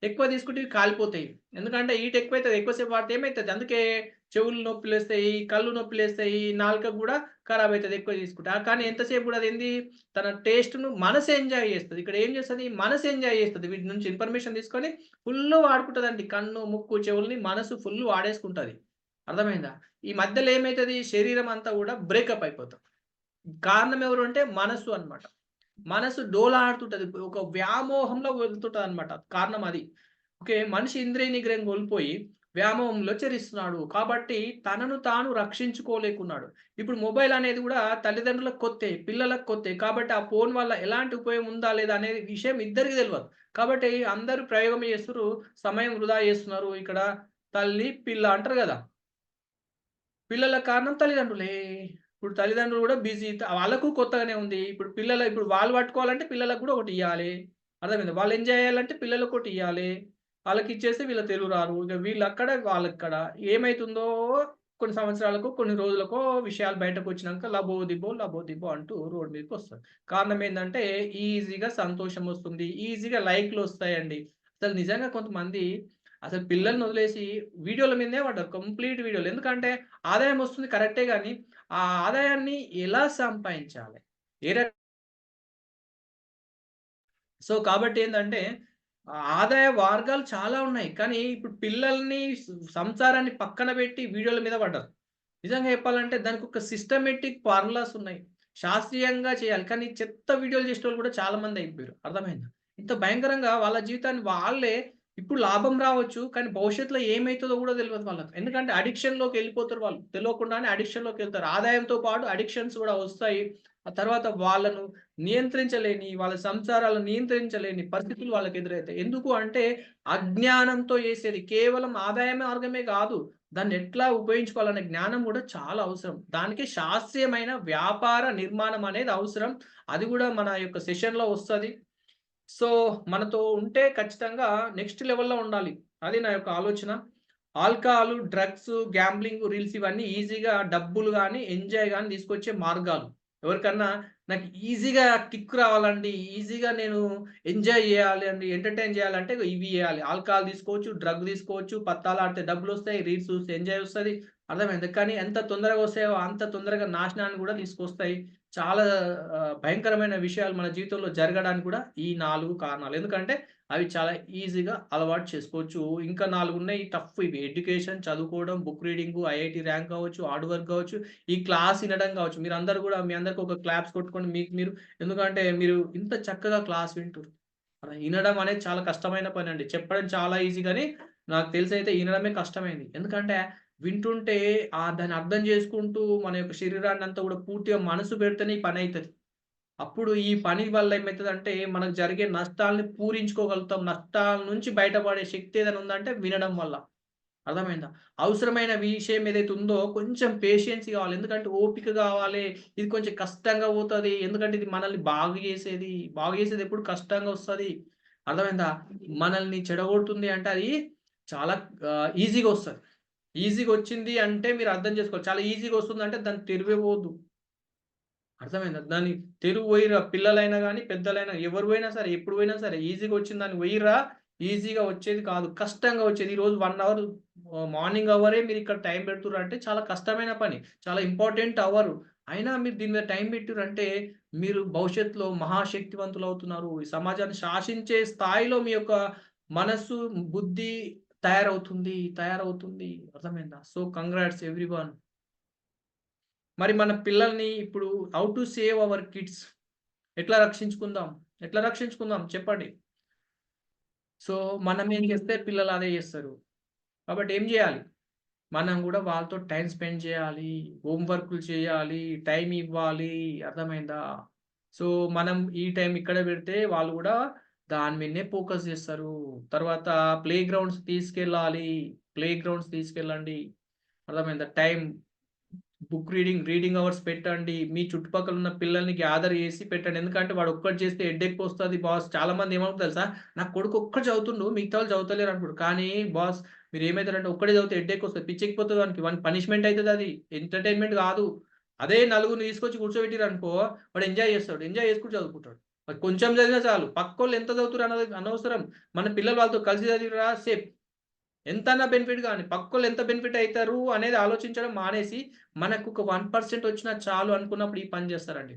ఎక్కువ తీసుకుంటే ఇవి కాలిపోతాయి. ఎందుకంటే హీట్ ఎక్కువైతది. ఎక్కువ సేపు వాడితే ఏమైతది? అందుకే చెవులు నొప్పిలేస్తాయి, కళ్ళు నొప్పిలేస్తాయి, నాలుక గూడా ఖరాబ్ అయితది ఎక్కువ తీసుకుంటే. కానీ ఎంతసేపు గూడా అదేంది తన టేస్ట్‌ను మనసు ఎంజాయ్ చేస్తది. ఇక్కడ ఏం చేస్తది? మనసు ఎంజాయ్ చేస్తది. వీటి నుంచి ఇన్ఫర్మేషన్ తీసుకొని ఫుల్లు వాడుకుంటదండి. కన్ను, ముక్కు, చెవుల్ని మనసు ఫుల్లు వాడేసుకుంటది. అర్థమైందా? ఈ మధ్యలో ఏమైతది? శరీరం అంతా గూడా బ్రేకప్ అయిపోతది. కారణం ఎవరు అంటే మనసు అన్నమాట. మనసు డోలాడుతుంటది. ఒక వ్యామోహంలో వెళ్తుంటదన్నమాట. కారణం అది. ఓకే. మనిషి ఇంద్రియ నిగ్రహం కోల్పోయి వ్యామోహంలో చరిస్తున్నాడు. కాబట్టి తనను తాను రక్షించుకోలేకున్నాడు. ఇప్పుడు మొబైల్ అనేది గూడా తల్లిదండ్రులకు కొత్తే, పిల్లలకు కొత్తే. కాబట్టి ఆ ఫోను వల్ల ఎలాంటి ఉపయోగం ఉందా? లేదా? అనే విషయం ఇద్దరికీ తెలవదు. కాబట్టి అందరూ ప్రయోగం చేస్తుర్రు. సమయం వృధా చేస్తున్నారు. ఇక్కడ తల్లి, పిల్ల అంటారు గదా! పిల్లలకు కారణం తల్లిదండ్రులే. ఇప్పుడు తల్లిదండ్రులు గూడా బిజీ. వాళ్ళకు కొత్తగానే ఉంది. ఇప్పుడు వాళ్ళు పట్టుకోవాలంటే పిల్లలకు గూడా ఒకటియ్యాలే. అర్థమైందా? వాళ్ళు ఎంజాయ్ చేయాలంటే పిల్లలకొకటియ్యాలే. వాళ్ళకిచ్చేస్తే వీళ్ళు తెలుగు రారు. ఇక వీళ్ళక్కడ, వాళ్ళక్కడ. ఏమైతుందో కొన్ని సంవత్సరాలకో, కొన్ని రోజులకో విషయాలు బయటకొచ్చినంక లబోదిబో, లబోదిబో అంటూ రోడ్ మీదకొస్తారు. కారణం ఏందంటే ఈజీగా సంతోషమొస్తుంది. ఈజీగా లైక్‌లొస్తాయండి. అసలు నిజంగా కొంతమంది అసలు పిల్లల్ని వదిలేసి వీడియోల మీదనే పడ్డారు. కంప్లీట్ వీడియోలు. ఎందుకంటే ఆదాయం వస్తుంది కరెక్టే గానీ, ఆ ఆదాయాన్ని ఎలా సంపాదించాలి? ఏ రక సో, కాబట్టేందంటే ఆదాయ మార్గాలు చాలా ఉన్నాయి. కానీ ఇప్పుడు పిల్లల్ని, సంసారాన్ని పక్కన పెట్టి వీడియోల మీద పడ్డారు. నిజంగా చెప్పాలంటే దానికొక సిస్టమాటిక్ ఫార్ములాస్ ఉన్నాయి. శాస్త్రీయంగా చేయాలి. కానీ చెత్త వీడియోలు చేసేటోళ్ళు కూడా చాలా మంది అయిపోయారు. అర్థమైందా? ఇంత భయంకరంగా వాళ్ళ జీవితాన్ని వాళ్ళే ఇప్పుడు లాభం రావచ్చు. కానీ భవిష్యత్తులో ఏమైతదో కూడా తెలవదు వాళ్ళకి. ఎందుకంటే అడిక్షన్‌లోకెళ్ళిపోతారు వాళ్ళు. తెలవకుండానే అడిక్షన్‌లోకెళ్తారు. ఆదాయంతో పాటు అడిక్షన్స్ కూడా వస్తాయి. ఆ తర్వాత వాళ్ళను నియంత్రించలేని, వాళ్ళ సంసారాలను నియంత్రించలేని పరిస్థితులు వాళ్ళకి ఎదురైతాయి. ఎందుకు అంటే అజ్ఞానంతో చేసేది. కేవలం ఆదాయ మార్గమే కాదు. దాన్నెట్లా ఉపయోగించుకోవాలనే జ్ఞానం గూడా చాలా అవసరం. దానికి శాస్త్రీయమైన వ్యాపార నిర్మాణం అనేది అవసరం. అది గూడా మన యొక్క సెషన్‌లో వస్తది. సో, మనతో ఉంటే ఖచ్చితంగా నెక్స్ట్ లెవెల్‌లో ఉండాలి. అది నా యొక్క ఆలోచన. ఆల్కహాల్, డ్రగ్స్, గ్యాంబ్లింగ్, రీల్స్ ఇవన్నీ ఈజీగా డబ్బులు గాని, ఎంజాయ్ గాని తీసుకొచ్చే మార్గాలు. ఎవరికన్నా నాకు ఈజీగా కిక్ రావాలండి, ఈజీగా నేను ఎంజాయ్ చేయాలి అండి, ఎంటర్‌టైన్ చేయాలంటే ఇవి చేయాలి. ఆల్కహాల్ తీసుకోవచ్చు, డ్రగ్ తీసుకోవచ్చు, పత్తాలాడితే డబ్బులొస్తాయి, రీల్స్ చూస్తే ఎంజాయ్ వస్తది. అర్థమైందా? కానీ ఎంత తొందరగా వస్తాయో అంత తొందరగా నాశనాన్ని కూడా తీసుకొస్తాయి. చాలా భయంకరమైన విషయాలు మన జీవితంలో జరగడానికి కూడా ఈ 4 కారణాలు. ఎందుకంటే అవి చాలా ఈజీగా అలవాటు చేసుకోవచ్చు. ఇంకా 4 ఉన్నాయి టఫ్ ఇవి. ఎడ్యుకేషన్, చదువుకోవడం, బుక్ రీడింగు, ఐఐటీ ర్యాంక్ కావచ్చు, హార్డ్ వర్క్ కావచ్చు, ఈ క్లాస్ ఇనడం కావచ్చు. మీరందరూ గూడా మీ అందరికి ఒక క్లాప్స్ కొట్టుకోండి మీకు మీరు. ఎందుకంటే మీరు ఇంత చక్కగా క్లాస్ వింటుర్రు. అలా ఇనడం అనేది చాలా కష్టమైన పనండి. చెప్పడం చాలా ఈజీ గానీ, నాకు తెలిసైతే ఇనడమే కష్టమైంది. ఎందుకంటే వింటుంటే దాన్ని అర్థం చేసుకుంటూ మన యొక్క శరీరాన్నంతా గూడా పూర్తిగా మనసు పెడితేనే ఈ పనైతది. అప్పుడు ఈ పని వల్ల ఏమైతదంటే, మనకు జరిగే నష్టాల్ని పూరించుకోగలుగుతాం. నష్టాల నుంచి బయటపడే శక్తి ఏదైనా ఉందంటే వినడం వల్ల. అర్థమైందా? అవసరమైన విషయం ఏదైతే ఉందో కొంచెం పేషెన్స్ కావాలి. ఎందుకంటే ఓపిక కావాలి. ఇది కొంచెం కష్టంగా పోతది. ఎందుకంటే ఇది మనల్ని బాగు చేసేది. బాగు చేసేది ఎప్పుడు కష్టంగా వస్తది. అర్థమైందా? మనల్ని చెడగొడుతుంది అంటే అది చాలా ఈజీగా వస్తది. ఈజీగా వచ్చింది అంటే మీరు అర్థం చేసుకోవాలి. చాలా ఈజీగా వస్తుందంటే దాన్ని తెరువే పోద్దు. అర్థమైందా? దాన్ని తెరువు పోయిర్రా పిల్లలైనా గాని, పెద్దలైనా ఎవరు పోయినా సరే, ఎప్పుడు పోయినా సరే ఈజీగా వచ్చిన దాన్ని పోయిర్రా, ఈజీగా వచ్చేది కాదు. కష్టంగా వచ్చేది. ఈరోజు 1 అవర్ మార్నింగ్ అవరే మీరిక్కడ టైం పెడుతుర్రంటే చాలా కష్టమైన పని. చాలా ఇంపార్టెంట్ అవరు. అయినా మీరు దీని మీద టైం పెట్టిర్రంటే, మీరు భవిష్యత్తులో మహాశక్తివంతులవుతున్నారు. ఈ సమాజాన్ని శాసించే స్థాయిలో మీ యొక్క మనస్సు, బుద్ధి తయారవుతుంది. అర్థమైందా? So, congrats everyone. మరి మన పిల్లల్ని ఇప్పుడు how to save our kids ఎట్లా రక్షించుకుందాం? ఎట్లా రక్షించుకుందాం చెప్పండి? సో, మనం ఏం చేస్తే పిల్లలు అదే చేస్తారు. కాబట్టి ఏం చేయాలి? మనం గూడా వాళ్ళతో టైమ్ స్పెండ్ చేయాలి. హోమ్ వర్క్‌లు చేయాలి. టైమ్ ఇవ్వాలి. అర్థమైందా? సో, మనం ఈ టైమ్ ఇక్కడ పెడితే వాళ్ళు గూడా దాని మీదనే ఫోకస్ చేస్తారు. తర్వాత ప్లే గ్రౌండ్స్ తీసుకెళ్ళాలి. ప్లే గ్రౌండ్స్ తీసుకెళ్ళండి. అర్థమైందా? రీడింగ్ అవర్స్ పెట్టండి. మీ చుట్టుపక్కల ఉన్న పిల్లల్ని గ్యాదర్ చేసి పెట్టండి. ఎందుకంటే వాడు ఒక్కడు చేస్తే హెడ్‌ఏక్ బాస్. చాలామంది ఏమనుకుంటారు తెలుసా? నా కొడుకు ఒక్కడు చదువుతుండు. మిగతా వాళ్ళు చదువుతలేరు అనుకుంటారు. కానీ బాస్ మీరేమైతారంటే ఒక్కడే చదివితే హెడ్‌ఏక్ వస్తది. పిచ్చెక్కిపోతది వానికి. వానికి పనిష్మెంట్ అయితదది. ఎంటర్‌టైన్‌మెంట్ కాదు. అదే నలుగురిని తీసుకొచ్చి కూర్చోబెట్టిర్రనుకో వాడు ఎంజాయ్ చేస్తాడు. ఎంజాయ్ చేసుకుంటూ చదువుకుంటాడు. వాడు కొంచెం చదివినా చాలు. పక్కోళ్ళు ఎంత చదువుతుర్రు అన్నది అనవసరం. మన పిల్లలు వాళ్ళతో కలిసి చదివిర్రా సేఫ్. ఎంతన్నా బెనిఫిట్ గాని, పక్కోళ్ళు ఎంత బెనిఫిట్ అయితారు అనేది ఆలోచించడం మానేసి, మనకొక 1% వచ్చినా చాలు అనుకున్నప్పుడు ఈ పని చేస్తారండి.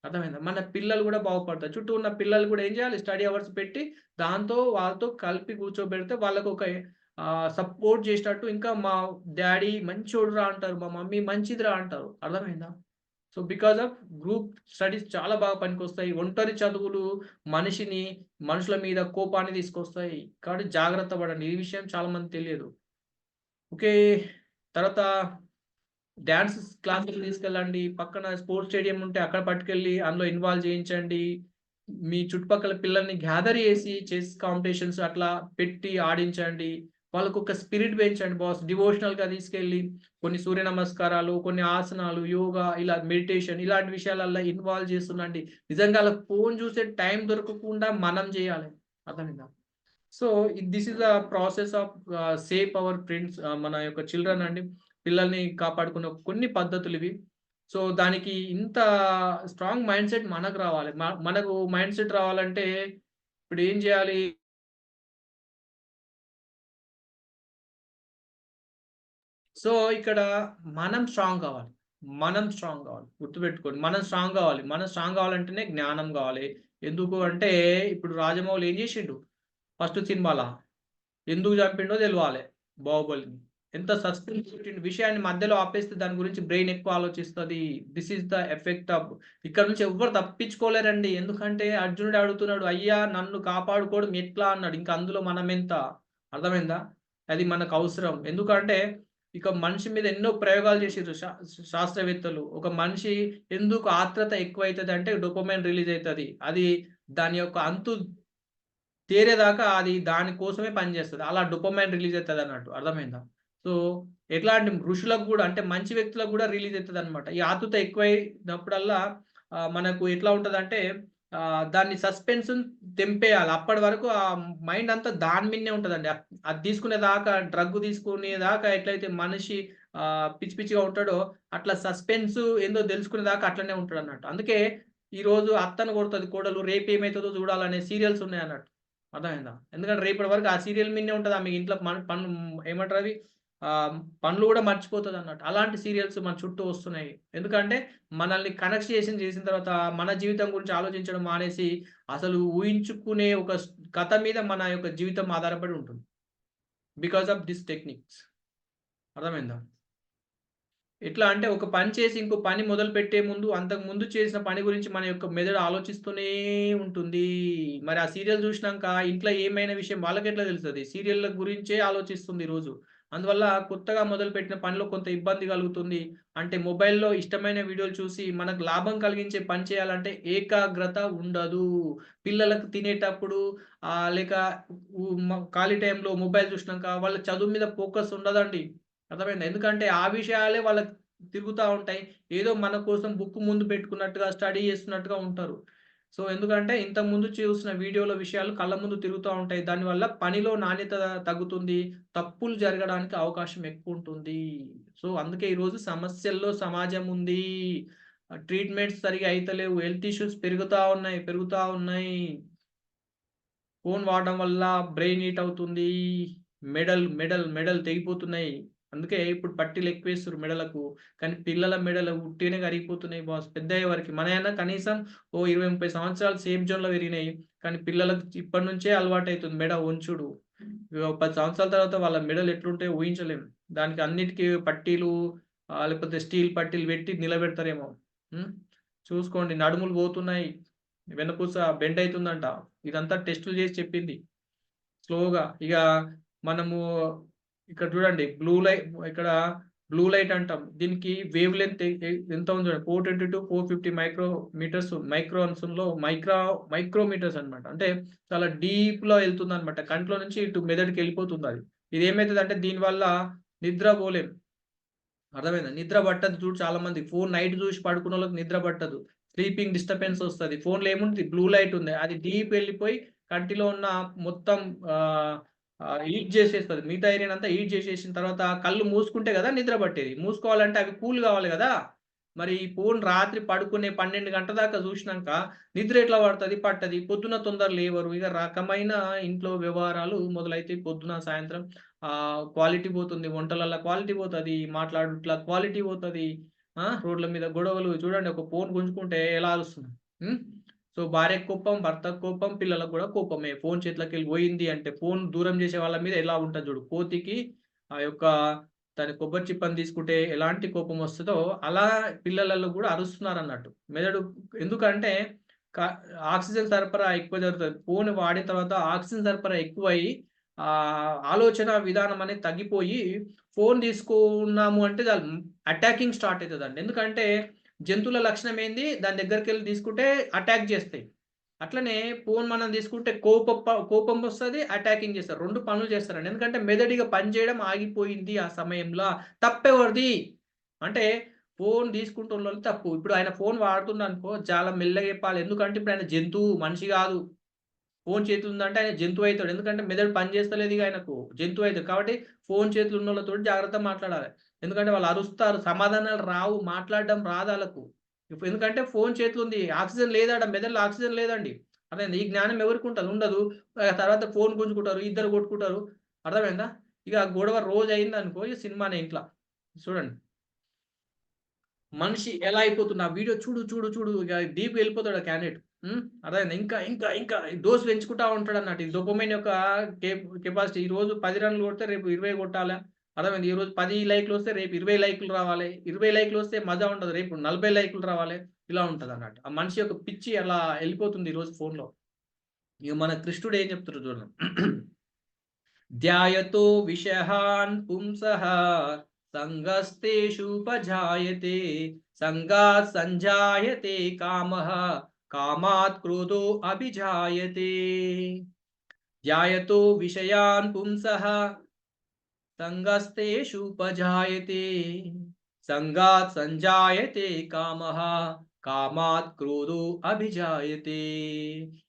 అర్థమైందా? మన పిల్లలు గూడా బాగుపడతారు. చుట్టూ ఉన్న పిల్లలు గూడా ఏం జేయాలి? స్టడీ అవర్స్ పెట్టి, దాంతో వాళ్ళతో కలిపి కూర్చోబెడితే వాళ్ళకొక సపోర్ట్ జేసినట్టు, ఇంకా మా డ్యాడీ మంచోడురా అంటారు. మా మమ్మీ మంచిదిరా అంటారు. అర్థమైందా? So, because of group studies చాలా బాగా పనికొస్తాయి. ఒంటరి చదువులు మనుషుల మీద కోపాన్ని తీసుకొస్తాయి. కాబట్టి జాగ్రత్త పడండి. ఈ విషయం చాలా మందికి తెలియదు. ఓకే. తర్వాత డాన్స్ క్లాస్‌లకి తీసుకెళ్ళండి. పక్కన స్పోర్ట్స్ స్టేడియం ఉంటే అక్కడ పట్టుకెళ్ళి అందులో ఇన్వాల్వ్ చేయించండి. మీ చుట్టుపక్కల పిల్లల్ని గ్యాదర్ చేసి చెస్ కాంపిటీషన్స్ అట్లా పెట్టి ఆడించండి. వాళ్ళకొక స్పిరిట్ పెంచండి బాస్. డివోషనల్‌గా తీసుకెళ్ళి కొన్ని సూర్య నమస్కారాలు, కొన్ని ఆసనాలు, యోగా ఇలా మెడిటేషన్ ఇలాంటి విషయాలల్లో ఇన్వాల్వ్ చేస్తుండండి. నిజంగా ఆళ్ళకి ఫోను చూసే టైం దొరకకుండా మనం చేయాలి. అర్థమైందా? So, this is the process of save our friends మన యొక్క చిల్డ్రన్ అండి. పిల్లల్ని కాపాడుకునే కొన్ని పద్ధతులివి. సో, దానికి ఇంత స్ట్రాంగ్ మైండ్‌సెట్ మనకు రావాలి. మనకు మైండ్‌సెట్ రావాలంటే ఇప్పుడేం జేయాలి? సో, ఇక్కడ మనం స్ట్రాంగ్ కావాలి. మనం స్ట్రాంగ్ కావాలి. గుర్తుపెట్టుకోండి. మనం స్ట్రాంగ్ కావాలి. మనం స్ట్రాంగ్ కావాలంటేనే జ్ఞానం కావాలి. ఎందుకు అంటే ఇప్పుడు రాజమౌళి ఏం జేషిండు? ఫస్ట్ సినిమాల ఎందుకు చంపిండో తెలవాలే 'బాహుబలిని'. ఎంత సస్పెన్స్ పెట్టిండు. విషయాన్ని మధ్యలో ఆపేస్తే దాని గురించి బ్రెయిన్ ఎక్కువ ఆలోచిస్తది. This is the effect of ఇక్కడ నుంచి ఎవ్వరు తప్పించుకోలేరండి. ఎందుకంటే అర్జునుడు అడుగుతున్నాడు, "అయ్యా నన్ను కాపాడుకోవడం ఎట్లా?" అన్నాడు. ఇంక అందులో మనమెంత? అర్థమైందా? అది మనకు అవసరం. ఎందుకంటే ఇక మనిషి మీద ఎన్నో ప్రయోగాలు చేసిర్రు శాస్త్రవేత్తలు. ఒక మనిషి ఎందుకు ఆత్రత ఎక్కువైతదంటే డోపమైన్ రిలీజ్ అయితది. అది దాని యొక్క అంతు తేరేదాకా అది దాని కోసమే పనిచేస్తది. అలా డోపమైన్ రిలీజ్ అయితదన్నట్టు. అర్థమైందా? సో, ఎట్లా అంటే ఋషులకు గూడా అంటే మంచి వ్యక్తులకు గూడా రిలీజ్ అయితదనమాట. ఈ ఆతురత ఎక్కువైనప్పుడల్లా మనకు ఎట్లా ఉంటదంటే దాన్ని సస్పెన్స్ తెంపేయాలి. అప్పటి వరకు ఆ మైండ్ అంతా దాని మీదనే ఉంటదండి. అది తీసుకునేదాకా, డ్రగ్ తీసుకునేదాకా ఎట్లయితే మనిషి పిచ్చి పిచ్చిగా ఉంటాడో, అట్లా సస్పెన్స్ ఏందో తెలుసుకునేదాకా అట్లనే ఉంటాడన్నట్టు. అందుకే ఈరోజు అత్తను కొడతది కోడలు, రేపేమైతదో చూడాలనే సీరియల్స్ ఉన్నాయన్నట్టు. అర్థమైందా? ఎందుకంటే రేపటి వరకు ఆ సీరియల్ మీదనే ఉంటది. ఆమె ఇంట్లో పనులు ఏమంటారవి పనులు కూడా మర్చిపోతదన్నట్టు. అలాంటి సీరియల్స్ మన చుట్టూ వస్తున్నాయి. ఎందుకంటే మనల్ని కనెక్ట్ చేసిన తర్వాత మన జీవితం గురించి ఆలోచించడం మానేసి, అసలు ఊహించుకునే ఒక కథ మీద మన యొక్క జీవితం ఆధారపడి ఉంటుంది. Because of this techniques. అర్థమైందా? ఎట్లా అంటే ఒక పని చేసి ఇంకో పని మొదలుపెట్టే ముందు అంతకు ముందు చేసిన పని గురించి మన యొక్క మెదడు ఆలోచిస్తూనే ఉంటుంది. మరి ఆ సీరియల్ చూసినంక ఇంట్లో ఏమైనా విషయం వాళ్ళకెట్లా తెలుస్తది? సీరియల్‌ల గురించే ఆలోచిస్తుంది రోజు. అందువల్ల కొత్తగా మొదలుపెట్టిన పనిలో కొంత ఇబ్బంది కలుగుతుంది. అంటే మొబైల్‌లో ఇష్టమైన వీడియోలు చూసి మనకు లాభం కలిగించే పని చేయాలంటే ఏకాగ్రత ఉండదు. పిల్లలకు తినేటప్పుడు లేక ఖాళీ టైంలో మొబైల్ చూసినంక వాళ్ళ చదువు మీద ఫోకస్ ఉండదండి. అర్థమైందా? ఎందుకంటే ఆ విషయాలే వాళ్ళకి తిరుగుతా ఉంటాయి. ఏదో మన కోసం బుక్ ముందు పెట్టుకున్నట్టుగా, స్టడీ చేస్తున్నట్టుగా ఉంటారు. సో, ఎందుకంటే ఇంతకుముందు చూసిన వీడియోల విషయాలు కళ్ళ ముందు తిరుగుతా ఉంటాయి. దానివల్ల పనిలో నాణ్యత తగ్గుతుంది. తప్పులు జరగడానికి అవకాశం ఎక్కువుంటుంది. సో, అందుకే ఈరోజు సమస్యల్లో సమాజం ఉంది. ట్రీట్‌మెంట్స్ సరిగ్గా అయితలేవు. హెల్త్ ఇష్యూస్ పెరుగుతా ఉన్నాయి, పెరుగుతా ఉన్నాయి. ఫోను వాడడం వల్ల బ్రెయిన్ హీట్ అవుతుంది. మెడలు తెగిపోతున్నాయి. అందుకే ఇప్పుడు పట్టీలెక్కువేస్తుర్రు మెడలకు. కానీ పిల్లల మెడలు ఉట్టిగనే కరిగిపోతున్నాయి బాస్. పెద్దయ్యే వరకి. మనయన్నా కనీసం ఓ 20, 30 సంవత్సరాలు సేఫ్ జోన్‌లో పెరిగినాయి. కానీ పిల్లలకు ఇప్పటి నుంచే అలవాటైతుంది మెడ వంచుడు. ఇగ 10 సంవత్సరాల తర్వాత వాళ్ళ మెడలు ఎట్లుంటాయో ఊహించలేం. దానికి అన్నిటికి పట్టీలు లేకపోతే స్టీల్ పట్టీలు పెట్టి నిలబెడతారేమో. హ్మ్. చూసుకోండి నడుములు పోతున్నాయి. వెన్నపూస బెండ్ అయితుందంట. ఇదంతా టెస్టులు చేసి చెప్పింది. స్లోగా. ఇగ మనము ఇక్కడ చూడండి ఇక్కడ బ్లూ లైట్ అంటాం. దీనికి వేవ్ లెంత్ ఎంత ఉందో చూడండి. 420-450 మైక్రోన్స్‌లో మైక్రోమీటర్స్ అన్నమాట. అంటే చాలా డీప్‌లో ఎళ్తుందన్నమాట. కంట్లో నుంచి ఇటు మెదడుకెళ్ళిపోతుందది. ఇదేమైతదంటే దీనివల్ల నిద్ర పోలేం. అర్థమైందా? నిద్ర పట్టదు చూడు చాలా మందికి. ఫోను నైట్ చూసి పడుకున్నోళ్ళకి నిద్ర పట్టదు. స్లీపింగ్ డిస్టర్బెన్స్ ఒస్తది. ఫోనులో ఏముంది బ్లూ లైట్ ఉంది. అది డీప్ ఎళ్ళిపోయి కంటిలో ఉన్న మొత్తం ఆహ్, హీట్ జేసేస్తది. మిగతా ఏరియానంతా హీట్ జేసేసిన తర్వాత కళ్ళు మూసుకుంటే గదా నిద్ర పట్టేది. మూసుకోవాలంటే అవి కూల్ గావాలి గదా! మరి ఈ ఫోను రాత్రి పడుకునే 12 గంటల దాకా జూషినంక నిద్ర ఎట్లా పడతది? పట్టది. పొద్దున తొందర లేవరు. ఇగ రకమైన ఇంట్లో వ్యవహారాలు మొదలైతాయి పొద్దున, సాయంత్రం. క్వాలిటీ పోతుంది. వంటలల్ల క్వాలిటీ పోతది. మాట్లాడుట్ల క్వాలిటీ పోతది. రోడ్ల మీద గొడవలు చూడండి ఒక ఫోను గుంజుకుంటే ఎలా అరుస్తుంది. హ్మ్. సో, భార్యకు కోపం, భర్తకు కోపం, పిల్లలకు గూడా కోపమే. ఫోను చేతులకెళ్ళి పోయింది అంటే ఫోను దూరం జేసే వాళ్ళ మీద ఎలా ఉంటది జూడు. కోతికి ఆ యొక్క దాని కొబ్బరి చిప్పని తీసుకుంటే ఎలాంటి కోపం వస్తదో, అలా పిల్లలలో గూడా అరుస్తున్నారన్నట్టు. మెదడు ఎందుకంటే క ఆక్సిజన్ సరఫరా ఎక్కువ జరుగుతది. ఫోను వాడిన తర్వాత ఆక్సిజన్ సరఫరా ఎక్కువయ్యి ఆలోచన విధానం అనేది తగ్గిపోయి ఫోను తీసుకున్నాము అంటే చాలు అటాకింగ్ స్టార్ట్ అయితదండి. ఎందుకంటే జంతువుల లక్షణం ఏంది? దాని దగ్గరికెళ్ళి తీసుకుంటే అటాక్ జేస్తాయి. అట్లనే ఫోను మనం తీసుకుంటే కోపం వస్తది, అటాకింగ్ చేస్తారు. 2 పనులు చేస్తారండి. ఎందుకంటే మెదడు పని చేయడం ఆగిపోయింది ఆ సమయంలో. తప్పెవరిది? అంటే ఫోను తీసుకుంటున్నోళ్ళది తప్పు. ఇప్పుడు ఆయన ఫోను వాడుతుండనుకో చాలా మెల్లగా చెప్పాలి. ఎందుకంటే ఇప్పుడు ఆయన జంతువు, మనిషి గాదు. ఫోను చేతిలో ఉందంటే ఆయన జంతువయితాడు. ఎందుకంటే మెదడు పని చేస్తలేదిగ ఆయనకు. జంతువయితాడు. కాబట్టి ఫోను చేతులో ఉన్నోళ్ళతోటి జాగ్రత్తగా మాట్లాడాలి. ఎందుకంటే వాళ్ళు అరుస్తారు. సమాధానాలు రావు. మాట్లాడడం రాదాళ్ళకు. ఎందుకంటే ఫోను చేతిలో ఉంది. ఆక్సిజన్ లేదాడ మెదడులో ఆక్సిజన్ లేదండి. అర్థమైందా? ఈ జ్ఞానం ఎవరికుంటది? ఉండదు. తర్వాత ఫోను గుంజుకుంటారు. ఇద్దరు కొట్టుకుంటారు. అర్థమైందా? ఇగ గొడవ రోజయిందనుకో ఇగ సినిమానే ఇంట్ల. చూడండి. మనిషి ఎలా అయిపోతున్నా వీడియో చూడు, చూడు, చూడు ఇగ డీప్‌గా ఎళ్ళిపోతాడు ఆ క్యాండిడేట్. హ్మ్. అర్థమైందా? ఇంకా డోస్ పెంచుకుంటా ఉంటాడన్నట్టు. ఈ డోపమైన్ యొక్క కెపాసిటీ ఈరోజు 10 రన్‌లు కొడితే రేపు 20 కొట్టాలా. అర్థమైందా? ఈరోజు 10 లైకులొస్తే రేపు 20 లైకులు రావాలి. 20 లైకులొస్తే మజా ఉండదు. రేపు 40 లైకులు రావాలి. ఇలా ఉంటదన్నట్టు. ఆ మనిషి యొక్క పిచ్చి అలా ఎళ్ళిపోతుంది ఈరోజు ఫోనులో. ఇగ మన కృష్ణుడు ఏం చెప్తుర్రో చూడండి. ధ్యాయతో విషహాన్ పుంసః సంగస్తేషుపజాయతే సంగాత్ సంజాయతే కామః కామాత్ క్రోధో అభిజాయతే ధ్యాయతో విషయాన్ పుంసః సంగస్తేషుపజాయతే సంగాత్ సంజాయతే కామః కామాత్ క్రోధో అభిజాయతే.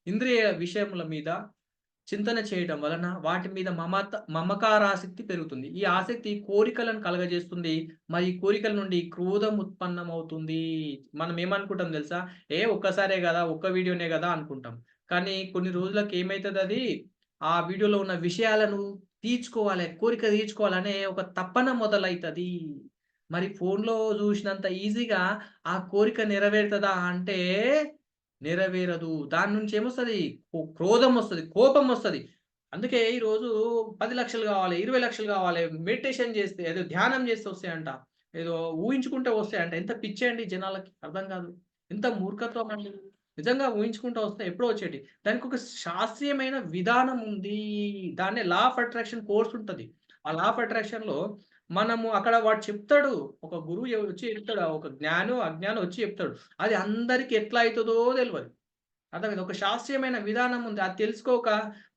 ఇంద్రియ విషయముల మీద చింతన చేయడం వలన వాటి మీద మమకారాసక్తి పెరుగుతుంది. ఈ ఆసక్తి కోరికలను కలగజేస్తుంది. మరి ఈ కోరికల నుండి క్రోధం ఉత్పన్నమవుతుంది. మనం ఏమనుకుంటాం తెలుసా? ఒక్కసారే గదా! ఒక్క వీడియోనే గదా! అనుకుంటాం. కానీ కొన్ని రోజులకి ఏమైతదది, ఆ వీడియోలో ఉన్న విషయాలను కోరిక తీర్చుకోవాలనే ఒక తపన మొదలైతది. మరి ఫోన్‌లో జూసినంత ఈజీగా ఆ కోరిక నెరవేరుతదా అంటే నెరవేరదు. దాని నుంచి ఏమొస్తది? క్రోధమొస్తది, కోపమొస్తది. అందుకే ఈరోజు 10,00,000 గావాలి, 20,00,000 గావాలి, మెడిటేషన్ జేస్తే ఏదో ధ్యానం జేస్తే వస్తాయంట. ఏదో ఊహించుకుంటే వస్తాయంట. ఎంత పిచ్చండి జనాలకి అర్థం గాదు. ఎంత మూర్ఖత్వం అండి. నిజంగా ఊహించుకుంటా వస్తే ఎప్పుడో వచ్చేటియి. దానికొక శాస్త్రీయమైన విధానం ఉంది. దాన్నే లా ఆఫ్ అట్రాక్షన్ కోర్స్ ఉంటది. ఆ లా ఆఫ్ అట్రాక్షన్‌లో మనము అక్కడ వాడు చెప్తాడు. ఒక గురువు వచ్చి చెప్తాడు. ఒక జ్ఞానో, అజ్ఞానో వచ్చి చెప్తాడు. అది అందరికి ఎట్లా అయితదో తెలవదు. అర్థమైందా? ఒక శాస్త్రీయమైన విధానం ఉంది. అది తెలుసుకోక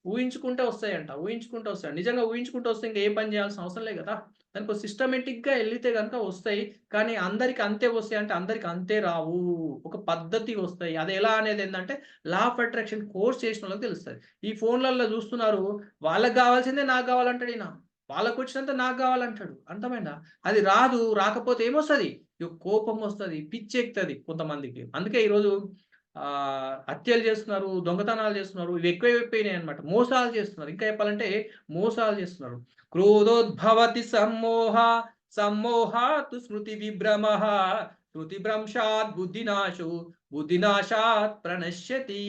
ఊహించుకుంటే వస్తాయంట. ఊహించుకుంటే వస్తాయి. నిజంగా ఊహించుకుంటూ వస్తే ఇంక ఏ పని చేయాల్సిన అవసరం లేదు గదా! దానికో సిస్టమాటిక్‌గా ఎళ్ళితే గనుక వస్తాయి. కానీ అందరికి అంతే వస్తాయంటే అందరికి అంతే రావు. ఒక పద్ధతి వస్తాయి. అది ఎలా అనేదేందంటే లా ఆఫ్ అట్రాక్షన్ కోర్స్ చేసినోళ్ళకి తెలుస్తది. ఈ ఫోన్‌లల్ల చూస్తున్నారు. వాళ్ళకి గావాల్సిందే నాకు గావాలంటాడు ఈయన. వాళ్ళకొచ్చినంత నాకు గావాలంటాడు. అర్థమైందా? అది రాదు. రాకపోతే ఏమొస్తది? కోపమొస్తది. పిచ్చెక్కుతది కొంతమందికి. అందుకే ఈరోజు హత్యలు చేస్తున్నారు, దొంగతనాలు చేస్తున్నారు. ఇవి ఎక్కువైపోయినాయన్నమాట. మోసాలు చేస్తున్నారు. ఇంకా చెప్పాలంటే మోసాలు చేస్తున్నారు. క్రోధోద్భవతి సమ్మోహ, సమ్మోహాత్ స్మృతి విభ్రమః, స్మృతిభ్రంశాత్ బుద్ధినాశో, బుద్ధినాశాత్ ప్రణశ్యతి.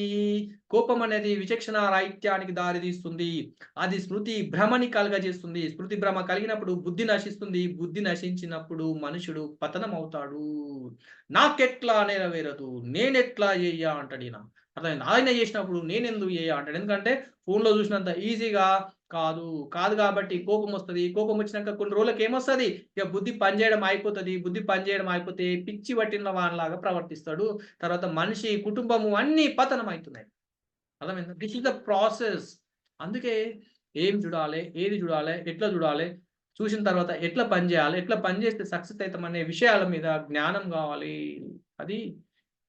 కోపం అనేది విచక్షణ రాహిత్యానికి దారితీస్తుంది. అది స్మృతి భ్రమని కలుగజేస్తుంది. స్మృతి భ్రమ కలిగినప్పుడు బుద్ధి నశిస్తుంది. బుద్ధి నశించినప్పుడు మనుషుడు పతనమవుతాడు. నాకెట్లా నెరవేరదు, నేనెట్లా జెయ్య అంటాడీన. అర్థమైందా? ఆయన జేసినప్పుడు నేనెందుకు జెయ్య అంటాడు. ఎందుకంటే ఫోన్‌లో జూసినంత ఈజీగా కాదు. కాదు గాబట్టి కోపమొస్తది. కోపమొచ్చినంక కొన్ని రోజులకేమొస్తది? ఇగ బుద్ధి పనిజేయడం అయిపోతది. బుద్ధి పనిజేయడం అయిపోతే పిచ్చి పట్టిన వానిలాగా ప్రవర్తిస్తాడు. తర్వాత మనిషి, కుటుంబము అన్నీ పతనమైతున్నాయి. అర్థమైందా? This is the process. అందుకే ఏం జూడాలే? ఏది జూడాలే? ఎట్లా జూడాలే? చూసిన తర్వాత ఎట్లా పని జేయాలి? ఎట్లా పని జేస్తే సక్సెస్ అయితామనే విషయాల మీద జ్ఞానం గావాలి.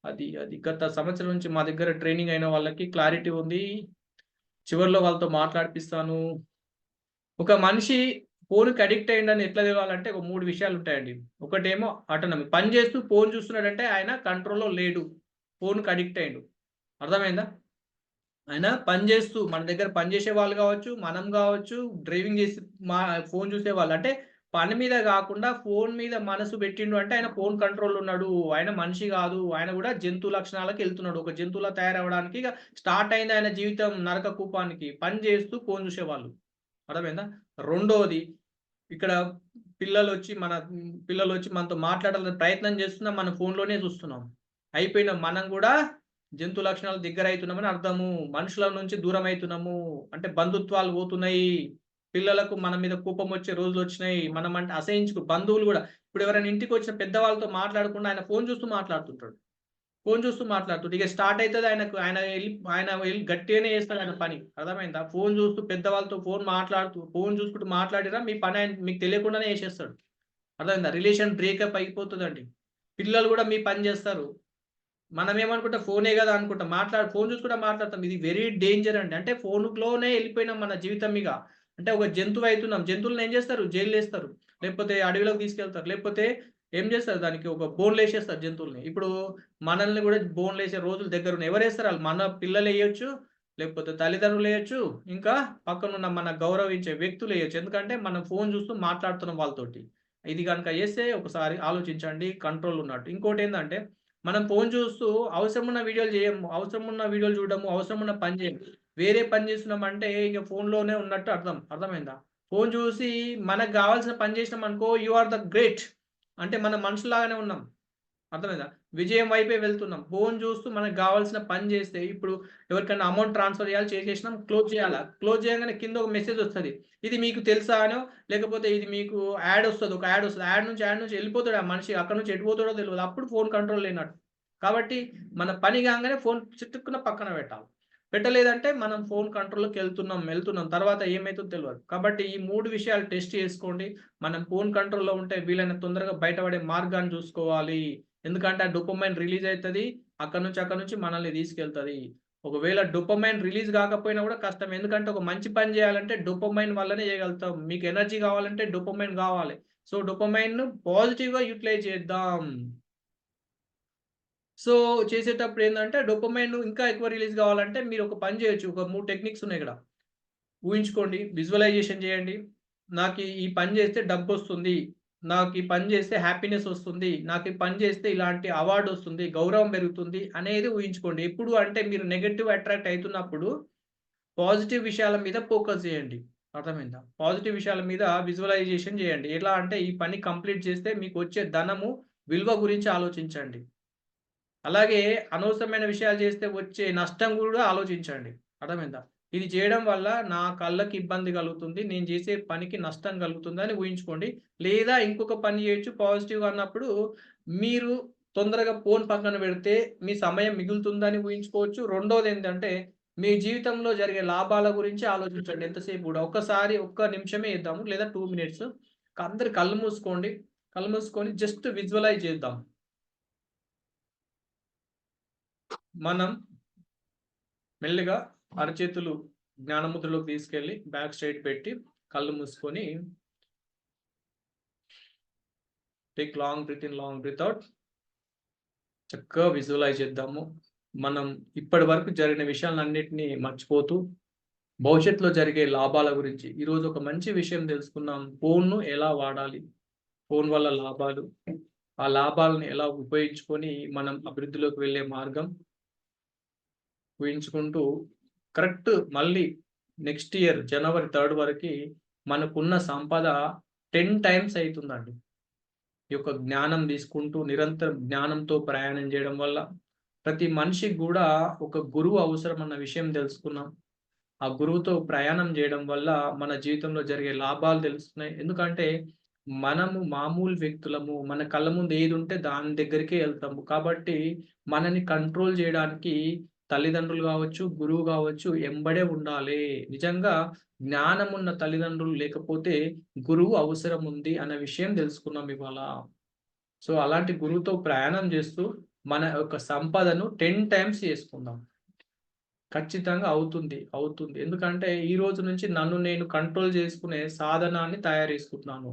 అది, అది గత సంవత్సరం నుంచి మా దగ్గర ట్రైనింగ్ అయిన వాళ్ళకి క్లారిటీ ఉంది. చివర్లో వాళ్ళతో మాట్లాడిపిస్తాను. ఒక మనిషి ఫోన్‌కి అడిక్ట్ అయ్యిండని ఎట్లా తెలవాలంటే ఒక 3 విషయాలుంటాయండి. ఒకటేమో ఆటోనమీ. పని జేస్తూ ఫోన్ చూస్తున్నాడంటే ఆయన కంట్రోల్‌లో లేడు. ఫోన్‌కి అడిక్ట్ అయ్యిండు. అర్థమైందా? ఆయన పని జేస్తూ మన దగ్గర పని జేసే వాళ్ళు గావచ్చు, మనం గావచ్చు, డ్రైవింగ్ జేసి మా ఫోన్ జూసేవాళ్ళు. అంటే పని మీద గాకుండా ఫోన్ మీద మనసు బెట్టిండు అంటే ఆయన ఫోన్ కంట్రోల్‌లో ఉన్నాడు. ఆయన మనిషి గాదు. ఆయన గూడా జంతు లక్షణాలకెళ్తున్నాడు. ఒక జంతువులా తయారవ్వడానికి ఇగ స్టార్ట్ అయింది ఆయన జీవితం నరక కూపానికి. పని జేస్తూ ఫోన్ జూసేవాళ్ళు. అర్థమైందా? రెండోది ఇక్కడ పిల్లలొచ్చి మనతో మాట్లాడాలని ప్రయత్నం జేస్తున్నా మన ఫోన్‌లోనే జూస్తున్నాం. అయిపోయినాం. మనం గూడా జంతు లక్షణాలు దగ్గరైతున్నామని అర్థము. మనుషుల నుంచి దూరమైతున్నాము. అంటే బంధుత్వాలు పోతున్నాయి. పిల్లలకు మన మీద కోపమొచ్చే రోజులొచ్చినాయి. మనమంటే బంధువులు గూడా ఇప్పుడు ఎవరైనా ఇంటికొచ్చిన పెద్దవాళ్ళతో మాట్లాడకుండా ఆయన ఫోను చూస్తూ మాట్లాడుతుంటాడు. ఫోను చూస్తూ మాట్లాడుతుంటే ఇక స్టార్ట్ అయితది ఆయనకు. ఆయన ఎళ్లి గట్టిగానే చేస్తాడు ఆయన పని. అర్థమైందా? ఫోను చూస్తూ పెద్దవాళ్ళతో ఫోను చూసుకుంటూ మాట్లాడిర్రా మీ పని మీకు తెలియకుండానే చేసేస్తాడు. అర్థమైందా? రిలేషన్ బ్రేకప్ అయిపోతదండి. పిల్లలు గూడా మీ పని జేస్తారు. మనమేమనుకుంటాం ఫోనే గదా! అనుకుంటాం. ఫోను చూసి కూడా మాట్లాడతాం. ఇది వెరీ డేంజర్ అండి. అంటే ఫోనులోనే ఎళ్ళిపోయినాం మన జీవితం ఇగ. అంటే ఒక జంతువయితున్నాం. జంతువులనేం జేస్తారు? జైల్లేస్తారు. లేకపోతే అడవిలోకి తీసుకెళ్తారు. లేకపోతే ఏం జేస్తారు? దానికి ఒక బోనులేసేస్తారు జంతువుల్ని. ఇప్పుడు మనల్ని గూడా బోనులేసే రోజులు దగ్గరున్నాయి. ఎవరేస్తారు? ఆళ్ళు మన పిల్లలెయొచ్చు, లేకపోతే తల్లిదండ్రులెయొచ్చు, ఇంకా పక్కనున్న మన గౌరవించే వ్యక్తులెయొచ్చు. ఎందుకంటే మనం ఫోను చూస్తూ మాట్లాడుతున్నాం వాళ్ళతోటి. ఇది గనుక చేస్తే ఒకసారి ఆలోచించండి కంట్రోల్ ఉన్నట్టు. ఇంకోటేందంటే మనం ఫోను చూస్తూ అవసరమున్న వీడియోలు జేయము. అవసరమున్న వీడియోలు చూడము, అవసరమున్న పని జేయము. వేరే పని జేస్తున్నామంటే ఇగ ఫోనులోనే ఉన్నట్టు అర్థం. అర్థమైందా? ఫోను చూసి మనకు గావాల్సిన పని జేసినామనుకో యూ ఆర్ ద గ్రేట్. అంటే మనం మనుషుల్లాగానే ఉన్నాం. అర్థమైందా? విజయం వైపే వెళ్తున్నాం. ఫోను చూస్తూ మనకు గావాల్సిన పని జేస్తే ఇప్పుడు ఎవరికన్నా అమౌంట్ ట్రాన్స్‌ఫర్ చేయాలి చేసేసినాం. క్లోజ్ చేయాలా? క్లోజ్ చేయంగానే కింద ఒక మెసేజొస్తది. ఇది మీకు తెలుసా అనో, లేకపోతే ఇది మీకు యాడొస్తది. ఒక యాడొస్తది. యాడ్ నుంచి ఎళ్ళిపోతాడు ఆ మనిషి. అక్కడి నుంచి ఎటు పోతాడో తెలవదు. అప్పుడు ఫోను కంట్రోల్ లేనట్టు. కాబట్టి మన పని కాంగానే ఫోను చిటుక్కున పక్కన పెట్టాలి. పెట్టలేదంటే మనం ఫోను వెళ్తున్నాం. తర్వాత ఏమైతదో తెలవదు. కాబట్టి ఈ 3 విషయాలు టెస్ట్ చేసుకోండి. మనం ఫోను కంట్రోల్‌లో ఉంటే వీలైనంత తొందరగా బయటపడే మార్గాన్ని జూసుకోవాలి. ఎందుకంటే ఆ డోపమైన్ రిలీజ్ అవుతుంది, అక్కడ నుంచి మనల్ని తీసుకెళ్తుంది. ఒకవేళ డోపమైన్ రిలీజ్ కాకపోయినా కూడా కష్టం. ఎందుకంటే ఒక మంచి పని చేయాలంటే డోపమైన్ వల్లనే చేయగలుగుతాం. మీకు ఎనర్జీ కావాలంటే డోపమైన్ కావాలి. సో డోపమైన్‌ను పాజిటివ్‌గా యుటిలైజ్ చేద్దాం. సో చేసేటప్పుడు ఏందంటే డోపమైన్ ఇంకా ఎక్కువ రిలీజ్ కావాలంటే మీరు ఒక పని చేయొచ్చు. ఒక 3 టెక్నిక్స్ ఉన్నాయి ఇక్కడ. ఊహించుకోండి, విజువలైజేషన్ చేయండి. నాకు ఈ పని చేస్తే డబ్బొస్తుంది. నాకు ఈ పని చేస్తే హ్యాపీనెస్ వస్తుంది. నాకు ఈ పని చేస్తే ఇలాంటి అవార్డ్ వస్తుంది. గౌరవం పెరుగుతుంది అనేది ఊహించుకోండి. ఎప్పుడు అంటే మీరు నెగెటివ్ అట్రాక్ట్ అయితున్నప్పుడు పాజిటివ్ విషయాల మీద ఫోకస్ చేయండి. అర్థమైందా? పాజిటివ్ విషయాల మీద విజువలైజేషన్ చేయండి. ఎలా అంటే ఈ పని కంప్లీట్ చేస్తే మీకు వచ్చే ధనము విలువ గురించి ఆలోచించండి. అలాగే అనవసరమైన విషయాలు చేస్తే వచ్చే నష్టం కూడా ఆలోచించండి. అర్థమైందా? ఇది చేయడం వల్ల నా కళ్ళకి ఇబ్బంది కలుగుతుంది. నేను చేసే పనికి నష్టం కలుగుతుందని ఊహించుకోండి. లేదా ఇంకొక పని చేయొచ్చు పాజిటివ్‌గా అన్నప్పుడు మీరు తొందరగా ఫోను పక్కన పెడితే మీ సమయం మిగులుతుందని ఊహించుకోవచ్చు. రెండోదేంటంటే మీ జీవితంలో జరిగే లాభాల గురించి ఆలోచించండి ఎంతసేపు గూడా. ఒక్కసారి ఒక్క నిమిషమే ఇద్దాము లేదా 2 మినిట్స్. అందరు కళ్ళు మూసుకోండి. కళ్ళు మూసుకొని జస్ట్ విజువలైజ్ చేద్దాం. మనం మెల్లిగా అరచేతులు జ్ఞానముద్రలోకి తీసుకెళ్ళి బ్యాక్ స్ట్రెయిట్ పెట్టి కళ్ళు మూసుకొని take long breath in, long breath out. చక్కగా విజువలైజ్ చేద్దాము. మనం ఇప్పటి వరకు జరిగిన విషయాలన్నిటిని మర్చిపోతూ భవిష్యత్తులో జరిగే లాభాల గురించి ఈరోజు ఒక మంచి విషయం తెలుసుకున్నాం. ఫోన్‌ను ఎలా వాడాలి? ఫోన్ వల్ల లాభాలు, ఆ లాభాలను ఎలా ఉపయోగించుకొని మనం అభివృద్ధిలోకి వెళ్ళే మార్గం ఊహించుకుంటూ కరెక్ట్ మళ్ళీ నెక్స్ట్ ఇయర్ జనవరి 3 వరకి మనకున్న సంపద 10 టైమ్స్ అయితుందండి. ఈ యొక్క జ్ఞానం తీసుకుంటూ నిరంతరం జ్ఞానంతో ప్రయాణం చేయడం వల్ల ప్రతి మనిషికి గూడా ఒక గురువు అవసరం అన్న విషయం తెలుసుకున్నాం. ఆ గురువుతో ప్రయాణం చేయడం వల్ల మన జీవితంలో జరిగే లాభాలు తెలుస్తున్నాయి. ఎందుకంటే మనము మామూలు వ్యక్తులము. మన కళ్ళ ముందు ఏదుంటే దాని దగ్గరికే ఎళ్తాము. కాబట్టి మనని కంట్రోల్ జేయడానికి తల్లిదండ్రులు గావచ్చు, గురువు గావచ్చు ఎంబడే ఉండాలి. నిజంగా జ్ఞానమున్న తల్లిదండ్రులు లేకపోతే గురువు అవసరం ఉంది అన్న విషయం తెలుసుకున్నాం ఇవాళ. సో, అలాంటి గురువుతో ప్రయాణం చేస్తూ మన యొక్క సంపదను 10 టైమ్స్ చేసుకుందాం. ఖచ్చితంగా అవుతుంది. అవుతుంది. ఎందుకంటే ఈ రోజు నుంచి నన్ను నేను కంట్రోల్ చేసుకునే సాధనాన్ని తయారు చేసుకుంటున్నాను.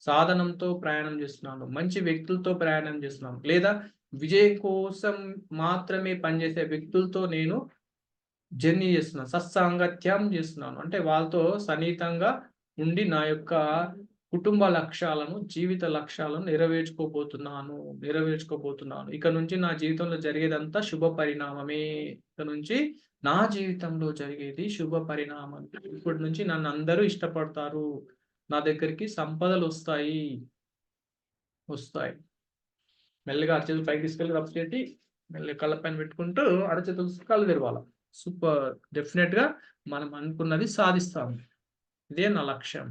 సాధనంతో ప్రయాణం చేస్తున్నాను. మంచి వ్యక్తులతో ప్రయాణం చేస్తున్నాను. లేదా విజయం కోసం మాత్రమే పనిచేసే వ్యక్తులతో నేను జర్నీ చేస్తున్నాను. సత్సాంగత్యం చేస్తున్నాను. అంటే వాళ్ళతో సన్నిహితంగా ఉండి నా యొక్క కుటుంబ లక్ష్యాలను, జీవిత లక్ష్యాలను నెరవేర్చుకోబోతున్నాను. ఇక నుంచి నా జీవితంలో జరిగేదంతా శుభ పరిణామమే. ఇక నుంచి నా జీవితంలో జరిగేది శుభ పరిణామం. ఇప్పటి నుంచి నన్ను అందరూ ఇష్టపడతారు. నా దగ్గరికి సంపదలొస్తాయి. వస్తాయి. మెల్లిగా అరచేతులు పైకి తీసుకెళ్ళి రబ్ చేసి మెల్లిగా కళ్ళ పైన పెట్టుకుంటూ అరచేతులు కళ్ళు తెరవాల. సూపర్! డెఫినెట్‌గా మనం అనుకున్నది సాధిస్తాము. ఇదే నా లక్ష్యం.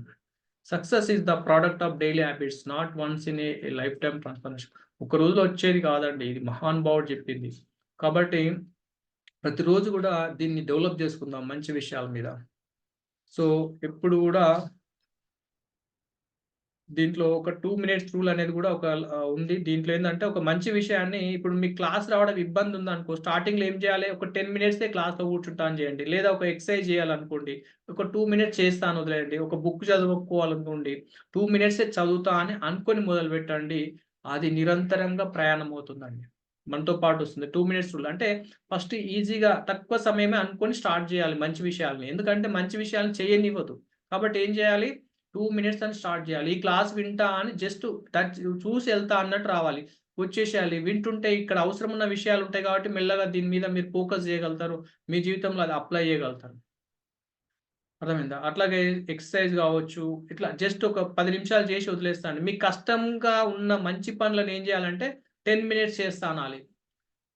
Success is the product of daily habits not once in a life time transformation. ఒక రోజులో వచ్చేది కాదండి. ఇది మహానుభావుడు చెప్పింది. కాబట్టి ప్రతిరోజు కూడా దీన్ని డెవలప్ చేసుకుందాం మంచి విషయాల మీద. సో, ఎప్పుడు కూడా దీంట్లో ఒక 2 మినిట్స్ రూల్ అనేది కూడా ఉంది. దీంట్లో ఏందంటే ఒక మంచి విషయాన్ని ఇప్పుడు మీకు క్లాస్ రావడం ఇబ్బంది ఉందనుకో, స్టార్టింగ్‌లో ఏం చేయాలి? ఒక 10 మినిట్సే క్లాస్‌లో కూర్చుంటా అని చేయండి. లేదా ఒక ఎక్సర్సైజ్ చేయాలనుకోండి. ఒక 2 మినిట్స్ చేస్తా అని వదిలేయండి. ఒక బుక్ చదువుకోవాలనుకోండి. 2 మినిట్సే చదువుతా అని అనుకోని మొదలుపెట్టండి. అది నిరంతరంగా ప్రయాణం అవుతుందండి. మనతో పాటు వస్తుంది. 2 మినిట్స్ రూల్ అంటే ఫస్ట్ ఈజీగా తక్కువ సమయమే అనుకోని స్టార్ట్ చేయాలి మంచి విషయాల్ని. ఎందుకంటే మంచి విషయాలను చేయనివ్వదు. కాబట్టి ఏం చేయాలి? 2 మినిట్స్ అని స్టార్ట్ జేయాలి. ఈ క్లాస్ వింటా అని జస్ట్ చూసి ఎళ్తా అన్నట్టు రావాలి. వచ్చేసేయాలి. వింటుంటే ఇక్కడ అవసరమున్న విషయాలుంటాయి కాబట్టి మెల్లగా దీని మీద మీరు ఫోకస్ జేయగలుగుతారు. మీ జీవితంలో అది అప్లై జేయగలుగుతారు. అర్థమైందా? అట్లాగే ఎక్సర్‌సైజ్ గావచ్చు. ఇట్లా జస్ట్ ఒక 10 నిమిషాలు చేసి వదిలేస్తాండి. మీకు కష్టంగా ఉన్న మంచి పనులను ఏం జేయాలంటే 10 మినిట్స్ చేస్తా అనాలి.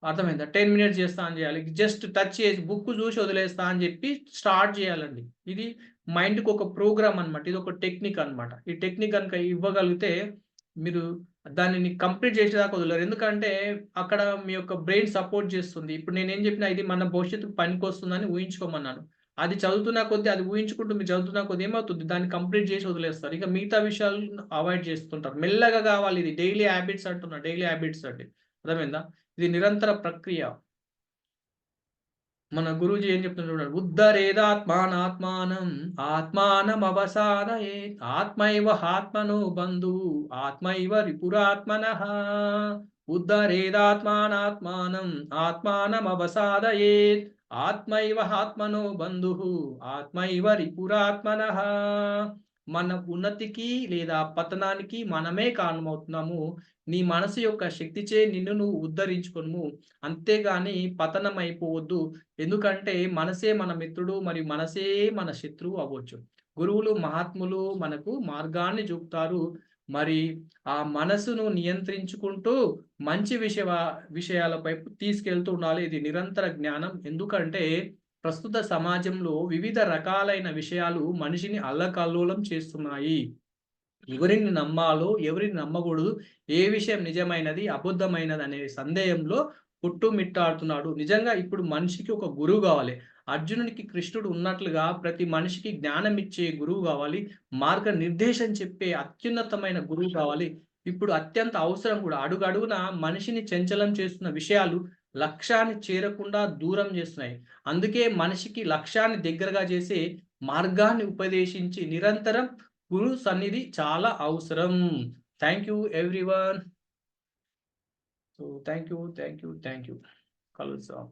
అర్థమైందా? 10 మినిట్స్ చేస్తా అని జేయాలి. జస్ట్ టచ్ చేసి బుక్ చూసి వదిలేస్తా అని జెప్పి స్టార్ట్ జేయాలండి. ఇది మైండ్‌కి ఒక ప్రోగ్రామ్ అన్నమాట. ఇదొక టెక్నిక్ అన్నమాట. ఈ టెక్నిక్ గనుక ఇవ్వగలిగితే మీరు దానిని కంప్లీట్ చేసేదాకా వదలరు. ఎందుకంటే అక్కడ మీ యొక్క బ్రెయిన్ సపోర్ట్ జేస్తుంది. ఇప్పుడు నేనేం జెప్పినా ఇది మన భవిష్యత్తుకు పనికొస్తుందని ఊహించుకోమన్నాను. అది చదువుతున్న కొద్దీ, అది ఊహించుకుంటూ మీరు చదువుతున్న కొద్దీ ఏమవుతుంది? దాన్ని కంప్లీట్ చేసి వదిలేస్తారు. ఇక మిగతా విషయాలను అవాయిడ్ చేస్తుంటారు. మెల్లగా కావాలి, ఇది డైలీ హ్యాబిట్స్ అంటున్నా. డైలీ హ్యాబిట్స్ అండి. అర్థమైందా? ఇది నిరంతర ప్రక్రియ. మన గురూజీ ఏం చెప్తున్నారు చూడండి. ఉద్ధరేదాత్మానాత్మానం ఆత్మానమవసాదయేత్ ఆత్మైవ ఆత్మనో బంధుః ఆత్మైవ రిపురాత్మనః. ఉద్ధరేదాత్మానాత్మానం ఆత్మానమవసాదయేత్ ఆత్మైవ ఆత్మనో బంధుః ఆత్మైవ రిపురాత్మనః. మన ఉన్నతికి లేదా పతనానికి మనమే కారణమవుతున్నాము. నీ మనసు యొక్క శక్తిచే నిన్ను నువ్వు ఉద్ధరించుకొనుము. అంతేగాని పతనం అయిపోవద్దు. ఎందుకంటే మనసే మన మిత్రుడు మరియు మనసే మన శత్రువు అవ్వచ్చు. గురువులు, మహాత్ములు మనకు మార్గాన్ని చూపుతారు. మరి ఆ మనసును నియంత్రించుకుంటూ మంచి విషయాల వైపు తీసుకెళ్తూ ఉండాలి. ఇది నిరంతర జ్ఞానం. ఎందుకంటే ప్రస్తుత సమాజంలో వివిధ రకాలైన విషయాలు మనిషిని అల్లకల్లోలం చేస్తున్నాయి. ఎవరిని నమ్మాలో, ఎవరిని నమ్మకూడదు, ఏ విషయం నిజమైనది, అబద్ధమైనది అనే సందేహంలో కొట్టుమిట్టాడుతున్నాడు. నిజంగా ఇప్పుడు మనిషికి ఒక గురువు గావాలి. అర్జునునికి కృష్ణుడు ఉన్నట్లుగా ప్రతి మనిషికి జ్ఞానం ఇచ్చే గురువు గావాలి. మార్గనిర్దేశం చెప్పే అత్యున్నతమైన గురువు కావాలి. ఇప్పుడు అత్యంత అవసరం కూడా. అడుగడుగునా మనిషిని చంచలం చేస్తున్న విషయాలు లక్ష్యాన్ని చేరకుండా దూరం చేస్తున్నాయి. అందుకే మనిషికి లక్ష్యాన్ని దగ్గరగా చేసే మార్గాన్ని ఉపదేశించి నిరంతరం గురు సన్నిధి చాలా అవసరం. Thank you everyone. So thank you. కలుద్దాం.